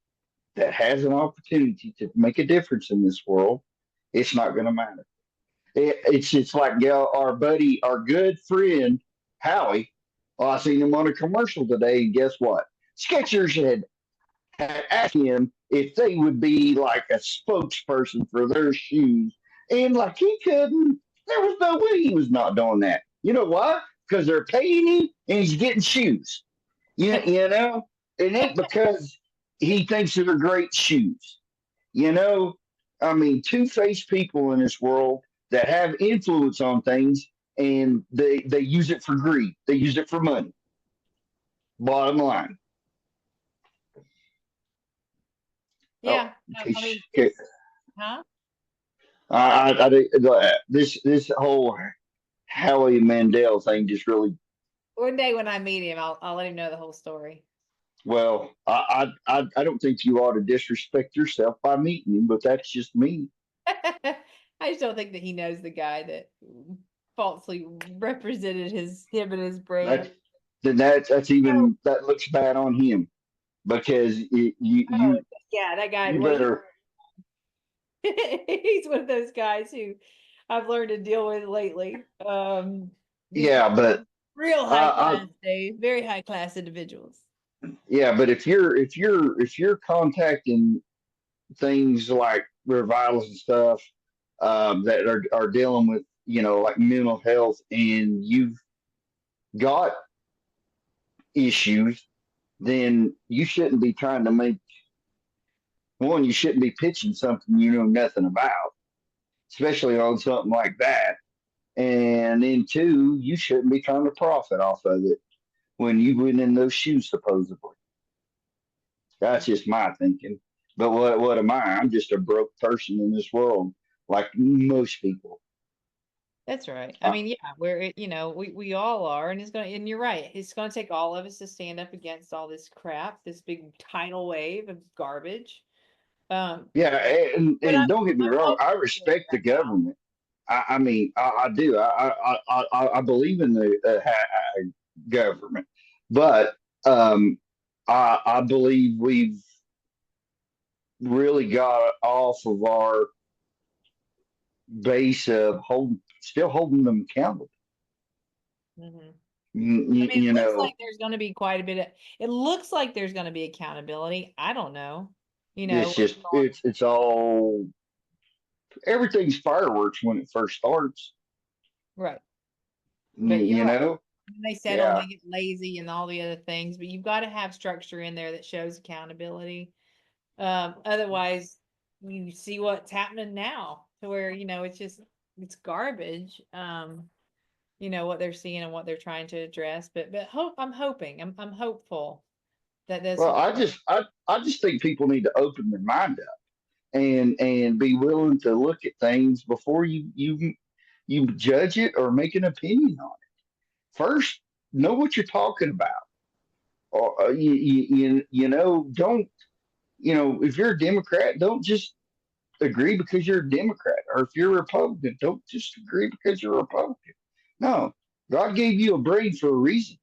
that has an opportunity to make a difference in this world, it's not going to matter. It's just like our buddy, our good friend Howie. Well, I seen him on a commercial today, and guess what? Skechers had asked him if they would be like a spokesperson for their shoes, and like he couldn't. There was no way he was not doing that. You know why? Because they're paying him and he's getting shoes. You know, it ain't because he thinks they're great shoes. You know, I mean, two-faced people in this world that have influence on things, and they use it for greed. They use it for money. Bottom line. Oh, Yeah. No, I mean, okay. huh? This whole Howie Mandel thing just really, One day when I meet him, I'll let him know the whole story. well, I don't think you ought to disrespect yourself by meeting him, but that's just me. I just don't think that he knows the guy that falsely represented him and his That's brand. then that's Oh, even that looks bad on him because oh, yeah, that guy. you Well, better. he's one of those guys who I've learned to deal with lately. These Yeah, but real high I class, Dave, very high class individuals. yeah, but if you're contacting things like revivals and stuff that are dealing with like mental health, and you've got issues, then you shouldn't be trying to make one. You shouldn't be pitching something you know nothing about, especially on something like that. And then two, you shouldn't be trying to profit off of it when you've been in those shoes supposedly. That's just my thinking. But what am I? I'm just a broke person in this world, like most people. That's right. I Uh, mean, yeah, we all are, and and you're right. It's gonna take all of us to stand up against all this crap, this big tidal wave of garbage. Um, yeah, but and don't get me I'm wrong. hoping I for it respect the right now. government. I mean, I do. I believe in the government, but I believe we've really got off of our base of still holding them accountable. Mhm. I You, mean, you it looks know, like there's gonna be quite a bit of. It looks like there's gonna be accountability. I don't know. it's just it's all everything's fireworks when it first starts. Right. But you're You right. know, And they settle, yeah. they get lazy and all the other things, but you've got to have structure in there that shows accountability. Otherwise, you see what's happening now to where, it's garbage. What they're seeing and what they're trying to address. But I'm hoping, I'm hopeful that this Well, will I just think people need to open their mind up and be willing to look at things before you judge it or make an opinion on it. First, know what you're talking about. Or don't if you're a Democrat, don't just agree because you're a Democrat, or if you're a Republican, don't just agree because you're a Republican. No, God gave you a brain for a reason.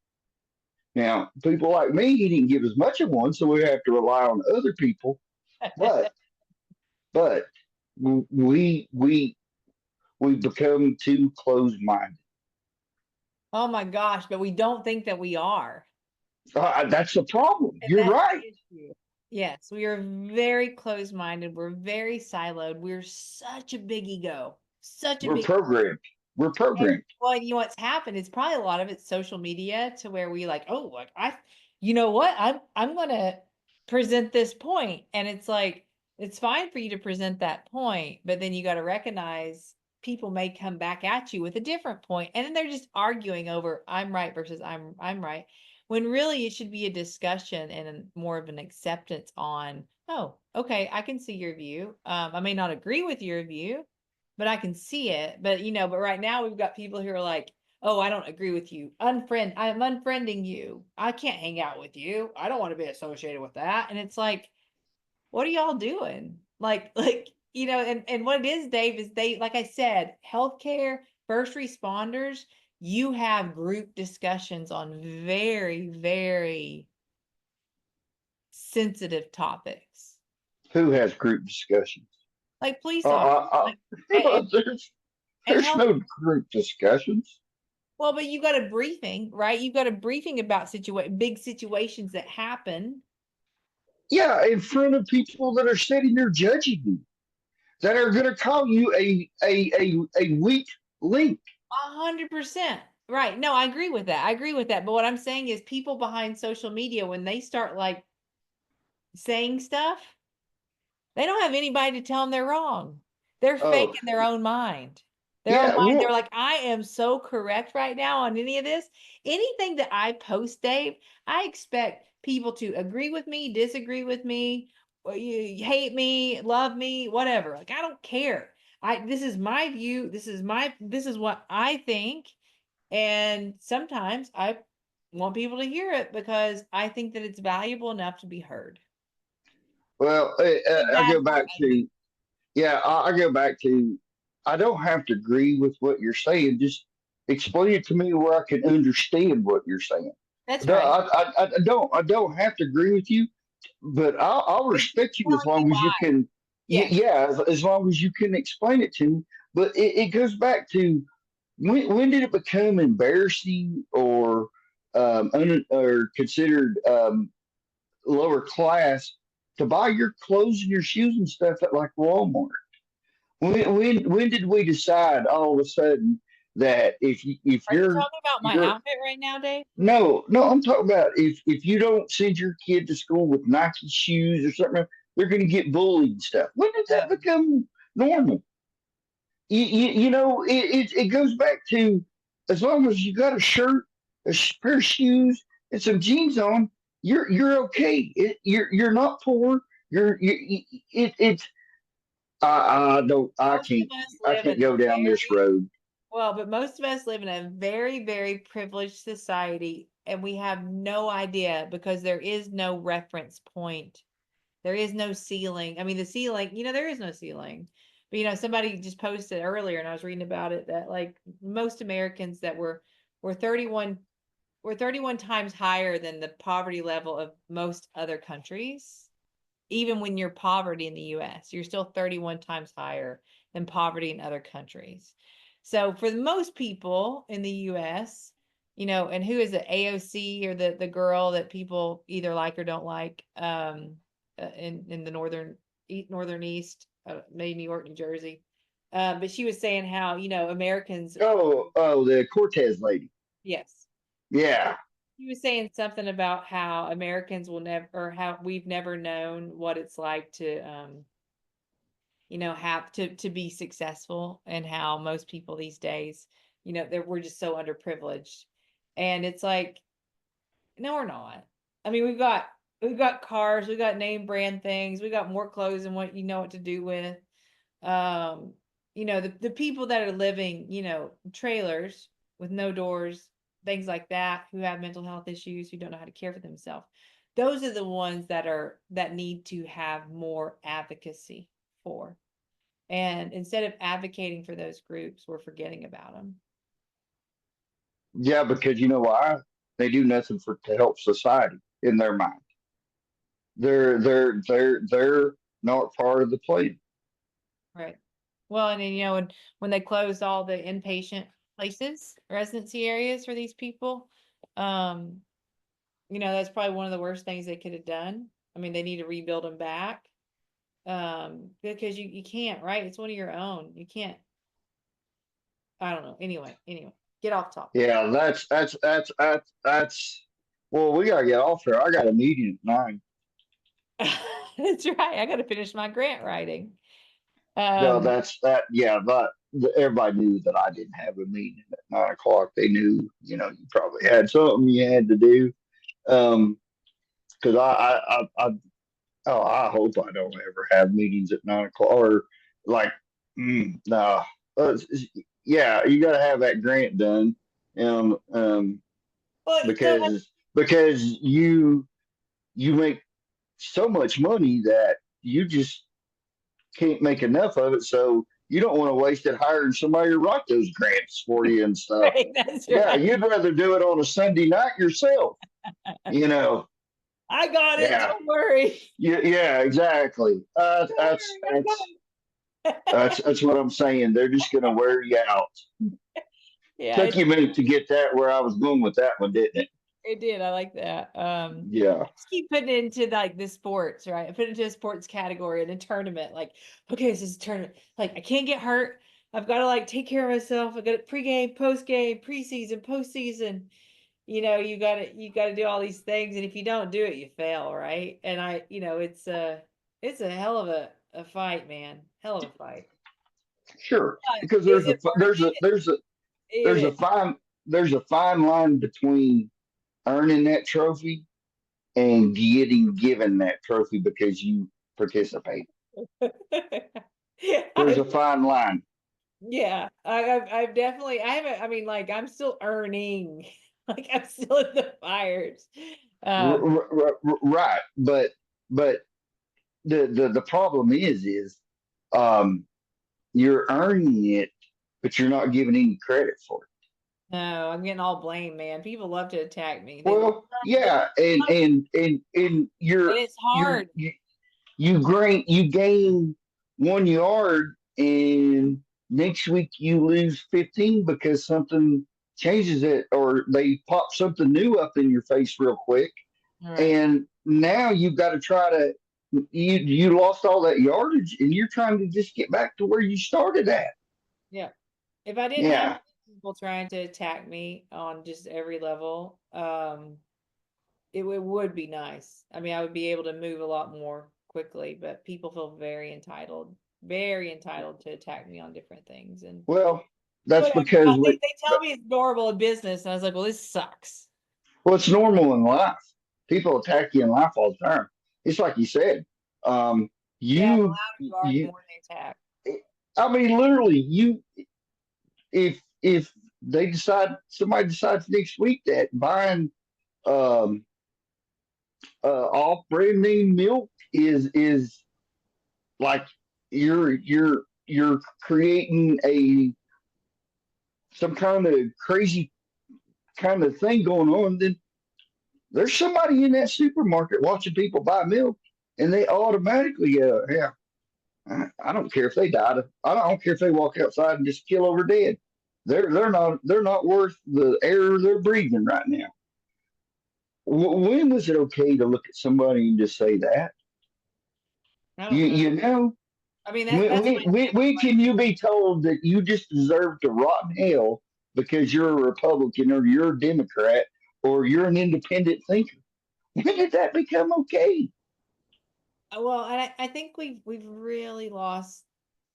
Now, people like me, He didn't give as much of one, so we have to rely on other people. But but we become too closed minded. Oh my gosh, but we don't think that we are. That's the problem. And You're that's right. the issue. Yes, we are very closed-minded. We're very siloed. We're such a big ego, such a We're big. programmed. We're And programmed. well, what's happened is probably a lot of it's social media to where we like, oh, like you know what? I'm gonna present this point, and it's like it's fine for you to present that point, but then you got to recognize people may come back at you with a different point, and then they're just arguing over I'm right versus I'm right, when really it should be a discussion and more of an acceptance on, oh, okay, I can see your view. I may not agree with your view, but I can see it. But right now we've got people who are like, oh, I don't agree with you. I'm unfriending you. I can't hang out with you. I don't want to be associated with that. And it's like, what are y'all doing? And what it is, Dave, is they, like I said, healthcare, first responders, you have group discussions on very, very sensitive topics, Who has group discussions? like police Uh, officers, uh, like, uh, and, there's and there's health. no group discussions. Well, but you got a briefing, right? You got a briefing about big situations that happen. Yeah, in front of people that are sitting there judging you, that are going to call you a weak. link. 100%. Right. No, I agree with that. I agree with that. But what I'm saying is people behind social media, when they start like saying stuff, they don't have anybody to tell them they're wrong. They're fake Oh, in their own mind. Their own yeah. mind. They're Well, like, I am so correct right now on any of this. Anything that I post, Dave, I expect people to agree with me, disagree with me, or you hate me, love me, whatever. Like, I don't care. This is my view. This is what I think. And sometimes I want people to hear it because I think that it's valuable enough to be heard. well, Good, I bad, go or back ugly. to yeah. I go back to I don't have to agree with what you're saying. Just explain it to me where I can understand what you're saying. That's No, right. I don't have to agree with you, but I'll But you're respect you as telling me long as you why. can. Yes. Yeah, as long as you can explain it to me. But it goes back to when did it become embarrassing or or considered lower class to buy your clothes and your shoes and stuff at like Walmart? When did we decide all of a sudden that if Are you talking about my you're outfit right now, Dave? no, I'm talking about if you don't send your kid to school with Nike shoes or something, they're going to get bullied and stuff. When did that Oh, become normal? You know, it goes back to as long as you got a shirt, pair of shoes, and some jeans on, you're okay. You're not poor. It's I don't most of us I live in can't a go down this very road. well, but most of us live in a very, very privileged society, and we have no idea because there is no reference point. There is no ceiling. I mean, the ceiling, there is no ceiling. But somebody just posted earlier, and I was reading about it that like most Americans that were 31 were 31 times higher than the poverty level of most other countries. Even when you're poverty in the US, you're still 31 times higher than poverty in other countries. So for most people in the US, and who is it, AOC or the girl that people either like or don't like, in the northern east, maybe New York, New Jersey. But she was saying how, Americans, Oh, the Cortez lady. yes, Yeah, he was saying something about how Americans will never, or how we've never known what it's like to, have to be successful, and how most people these days, we're just so underprivileged. And it's like, no, we're not. I mean, we've got cars, we've got name brand things, we got more clothes than what you know what to do with. Um, the people that are living, trailers with no doors, things like that, who have mental health issues, who don't know how to care for themselves. Those are the ones that need to have more advocacy for. And instead of advocating for those groups, we're forgetting about them. yeah, because you know why? They do nothing for to help society in their mind. They're not part of the plan. Right. Well, and then, when they closed all the inpatient places, residency areas for these people, um, that's probably one of the worst things they could have done. I mean, they need to rebuild them back. Because you can't, right? It's one of your own. You can't, I don't know. Anyway, get off topic. Yeah, that's. Well, we gotta get off here. I got a meeting at 9. That's right. I got to finish my grant writing. No, Um, that's that. Yeah, but everybody knew that I didn't have a meeting at 9 o'clock. They knew, you probably had something you had to do. Because oh, I hope I don't ever have meetings at 9 o'clock or like, no. Yeah, you got to have that grant done, well, because you make so much money that you just can't make enough of it. So you don't want to waste it hiring somebody to write those grants for you and stuff. right, that's Yeah, right. you'd rather do it on a Sunday night yourself. You know. I got it. Yeah. Don't worry. Yeah. Exactly. Don't worry. I got it. That's what I'm saying. They're just gonna wear you out. Yeah, Took you a minute to get that where I was going with that one, didn't it? it did. I like that. Yeah. Just keep putting it into like the sports, right? I put it into a sports category in a tournament. Like, okay, this is a tournament. Like, I can't get hurt. I've got to like take care of myself. I got it pregame, postgame, preseason, postseason. You got to do all these things, and if you don't do it, you fail, right? And it's a hell of a fight, man. Hell of a fight. Sure, But because is it worth it? It there's a is. fine line between earning that trophy and getting given that trophy because you participate. There's I a fine line. Yeah, I've definitely, I haven't, I mean, like, I'm still earning, like, I'm still in the fires. Um, Right, but the problem is um you're earning it, but you're not giving any credit for it. no, I'm getting all blamed, man. People love to attack me. They love Well, yeah, to, and and it's you're hard. you gain 1 yard, and next week you lose 15 because something changes it, or they pop something new up in your face real quick, All right. and now you've got to try to you lost all that yardage, and you're trying to just get back to where you started at. Yeah. If I didn't have Yeah. people trying to attack me on just every level, it would be nice. I mean, I would be able to move a lot more quickly, but people feel very entitled to attack me on different things. And Well, that's whatever. because They tell me it's normal in business, and I was like, well, this sucks. well, it's normal in life. People attack you in life all the time. It's like you said. Um, Yeah, the you louder you are, the you. more they attack. I mean, literally, you if somebody decides next week that buying um off brand name milk is like you're creating a some kind of crazy kind of thing going on, then there's somebody in that supermarket watching people buy milk, and they automatically go, yeah, I don't care if they died. I don't care if they walk outside and just kill over dead. They're not worth the air they're breathing right now. When was it okay to look at somebody and just say that? I don't know. You know, I mean, that's my thing. when can you be told that you just deserve to rot in hell because you're a Republican or you're a Democrat or you're an independent thinker? When did that become okay? Well, and I think we've really lost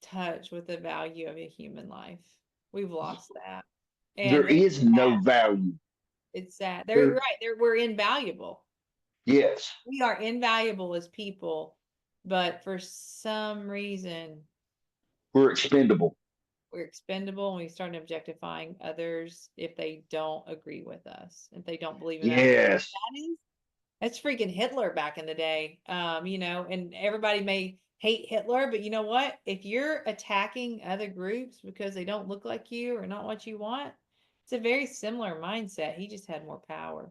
touch with the value of a human life. We've lost that, and There is no value. it's sad. They're There, right. We're invaluable. yes, We are invaluable as people, but for some reason we're expendable. we're expendable and we start objectifying others if they don't agree with us, if they don't believe in us. Yes, That is That's freaking Hitler back in the day. And everybody may hate Hitler, but you know what? If you're attacking other groups because they don't look like you or not what you want, it's a very similar mindset. He just had more power.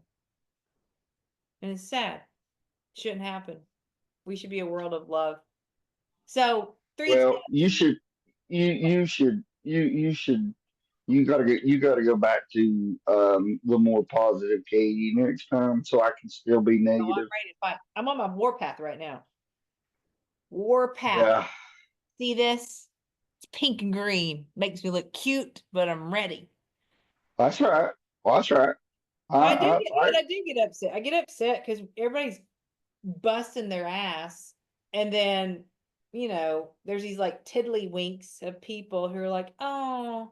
And it's sad. It shouldn't happen. We should be a world of love. So, three well, tips. you should you gotta go back to the more positive Katie next time, so I can still be Oh, I'm negative. ready to fight. I'm on my warpath right now. Warpath. Yeah, See this? It's pink and green. Makes me look cute, but I'm ready. that's right. Well, that's right. But I do I, get, I, but I do get upset. I get upset because everybody's busting their ass, and then there's these like tiddlywinks of people who are like, oh,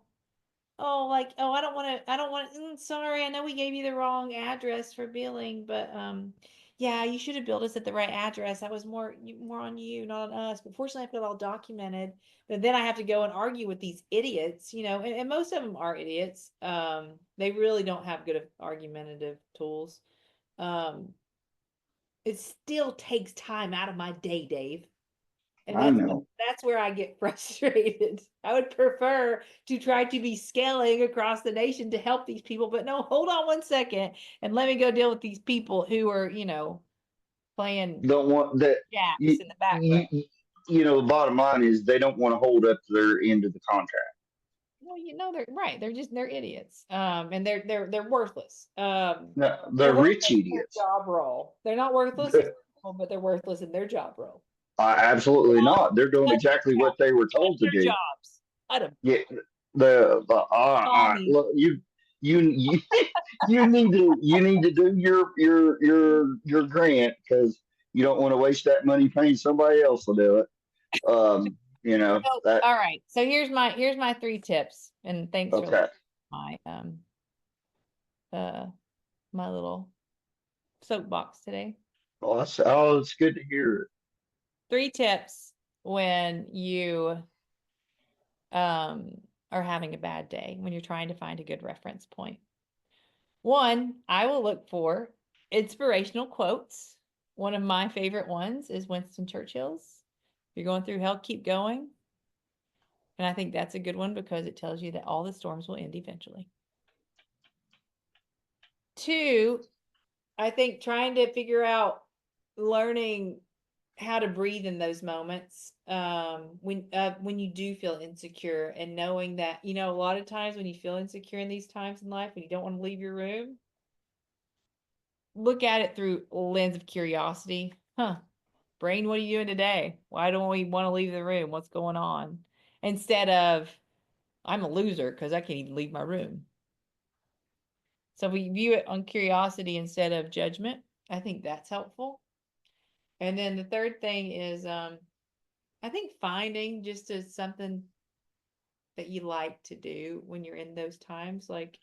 I don't want to. Sorry, I know we gave you the wrong address for billing, but yeah, you should have billed us at the right address. That was more on you, not on us. But fortunately, I've got it all documented. But then I have to go and argue with these idiots, and most of them are idiots. They really don't have good argumentative tools. Um, it still takes time out of my day, Dave. And I know. that's where I get frustrated. I would prefer to try to be scaling across the nation to help these people, but no, hold on 1 second and let me go deal with these people who are, playing Don't want that. jacks You, in the background. you, the bottom line is they don't want to hold up their end of the contract. Well, they're right. They're idiots. And they're worthless. No, They're they're rich worthless in their idiots. job role. They're not worthless as people, but they're worthless in their job role. Absolutely not. They're doing Just exactly what they were just told to their do. jobs. Cut him. Yeah, Call me. look, you you need to do your grant because you don't want to waste that money paying somebody else to do it. You know So, that. all right. So here's my 3 tips, and thanks for Okay. my uh my little soapbox today. Well, oh, it's good to hear 3 tips when you are having a bad day, when you're trying to find a good reference point. One, I will look for inspirational quotes. One of my favorite ones is Winston Churchill's. If you're going through hell, keep going. And I think that's a good one because it tells you that all the storms will end eventually. 2, I think trying to figure out learning how to breathe in those moments when you do feel insecure, and knowing that, a lot of times when you feel insecure in these times in life, when you don't want to leave your room, look at it through a lens of curiosity. Brain, what are you doing today? Why don't we want to leave the room? What's going on? Instead of, I'm a loser because I can't even leave my room. So we view it on curiosity instead of judgment. I think that's helpful. And then the third thing is, I think finding just as something that you like to do when you're in those times. Like,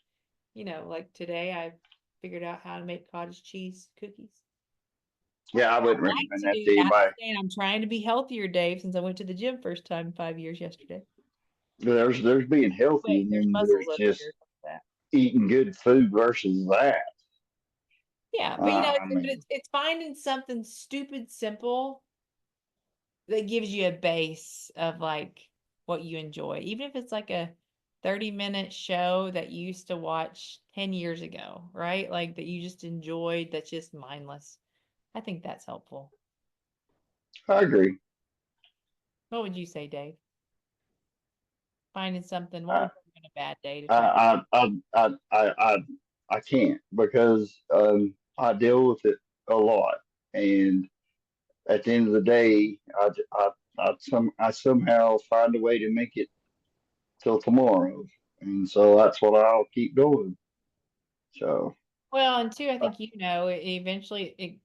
like today I figured out how to make cottage cheese cookies. it. Yeah, I I wouldn't like recommend to that do to that. anybody. And I'm trying to be healthier, Dave, since I went to the gym first time in 5 years yesterday. There's being healthy, Wait, and there's then muscles there's over just here. That. eating good food versus that. Yeah, but I it's mean, it's finding something stupid simple that gives you a base of like what you enjoy, even if it's like a 30-minute show that you used to watch 10 years ago, right? Like that you just enjoyed, that's just mindless. I think that's helpful. I agree. What would you say, Dave? Finding something, what I would you do on a bad day to try? I can't because I deal with it a lot, and at the end of the day, I somehow find a way to make it till tomorrow, and so that's what I'll keep doing. So Well, and two, I uh, think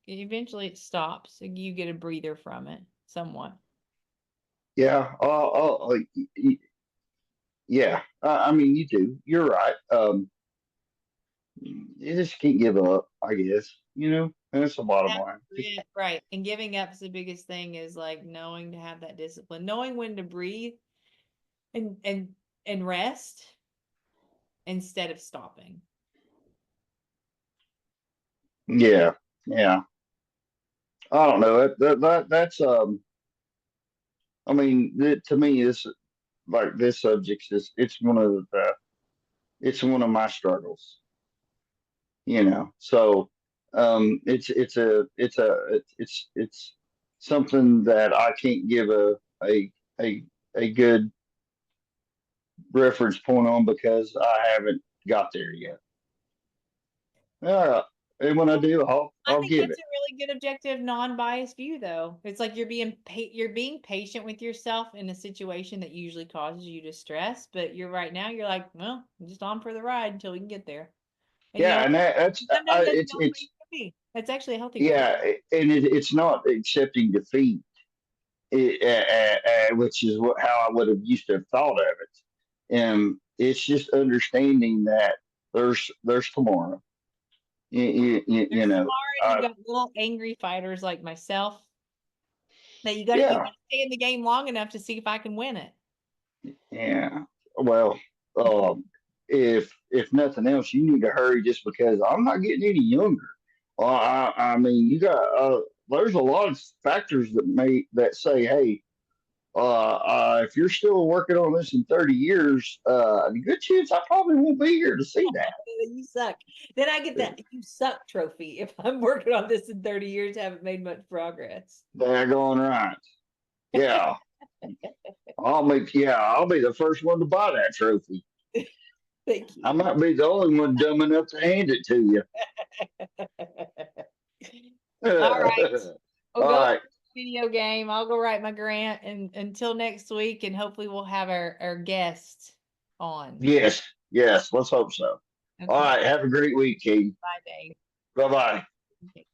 eventually it stops. You get a breather from it somewhat. yeah, yeah. I mean, you do. You're right. You just can't give up. I guess and that's the bottom That's line. Just it, right. And giving up is the biggest thing, is like knowing to have that discipline, knowing when to breathe and rest instead of stopping. yeah, yeah. I don't know. That's I mean, to me, this like this subject is it's one of my struggles. So it's something that I can't give a a a good reference point on because I haven't got there yet. Uh, and when I Well, do, I I'll think give that's it. a really good objective, non-biased view, though. It's like you're being patient with yourself in a situation that usually causes you distress, but you're right now, you're like, well, I'm just on for the ride until we can get there. And you know Yeah, what? and that's Sometimes that's the only way it's you can be. That's actually a healthy way to be. yeah, and it's not accepting defeat, which is how I would have used to have thought of it. And it's just understanding that there's tomorrow. You There's know, tomorrow, and you've got little angry fighters like myself that you yeah, gotta stay in the game long enough to see if I can win it. yeah. Well, um, if nothing else, you need to hurry just because I'm not getting any younger. I mean, you got there's a lot of factors that say, hey, if you're still working on this in 30 years, a good chance I probably won't be here to see that. You suck. Then I get that you suck trophy if I'm working on this in 30 years, haven't made much progress. They're going right. Yeah. I'll be the first one to buy that trophy. Thank I you. might be the only one dumb enough to hand it to you. All right. Well, All go right. video game. I'll go write my grant, and until next week, and hopefully we'll have our guest on. Yes, yes. Let's hope so. All Okay. right. Have a great week, Katie. Bye, Dave. Bye bye. Okay.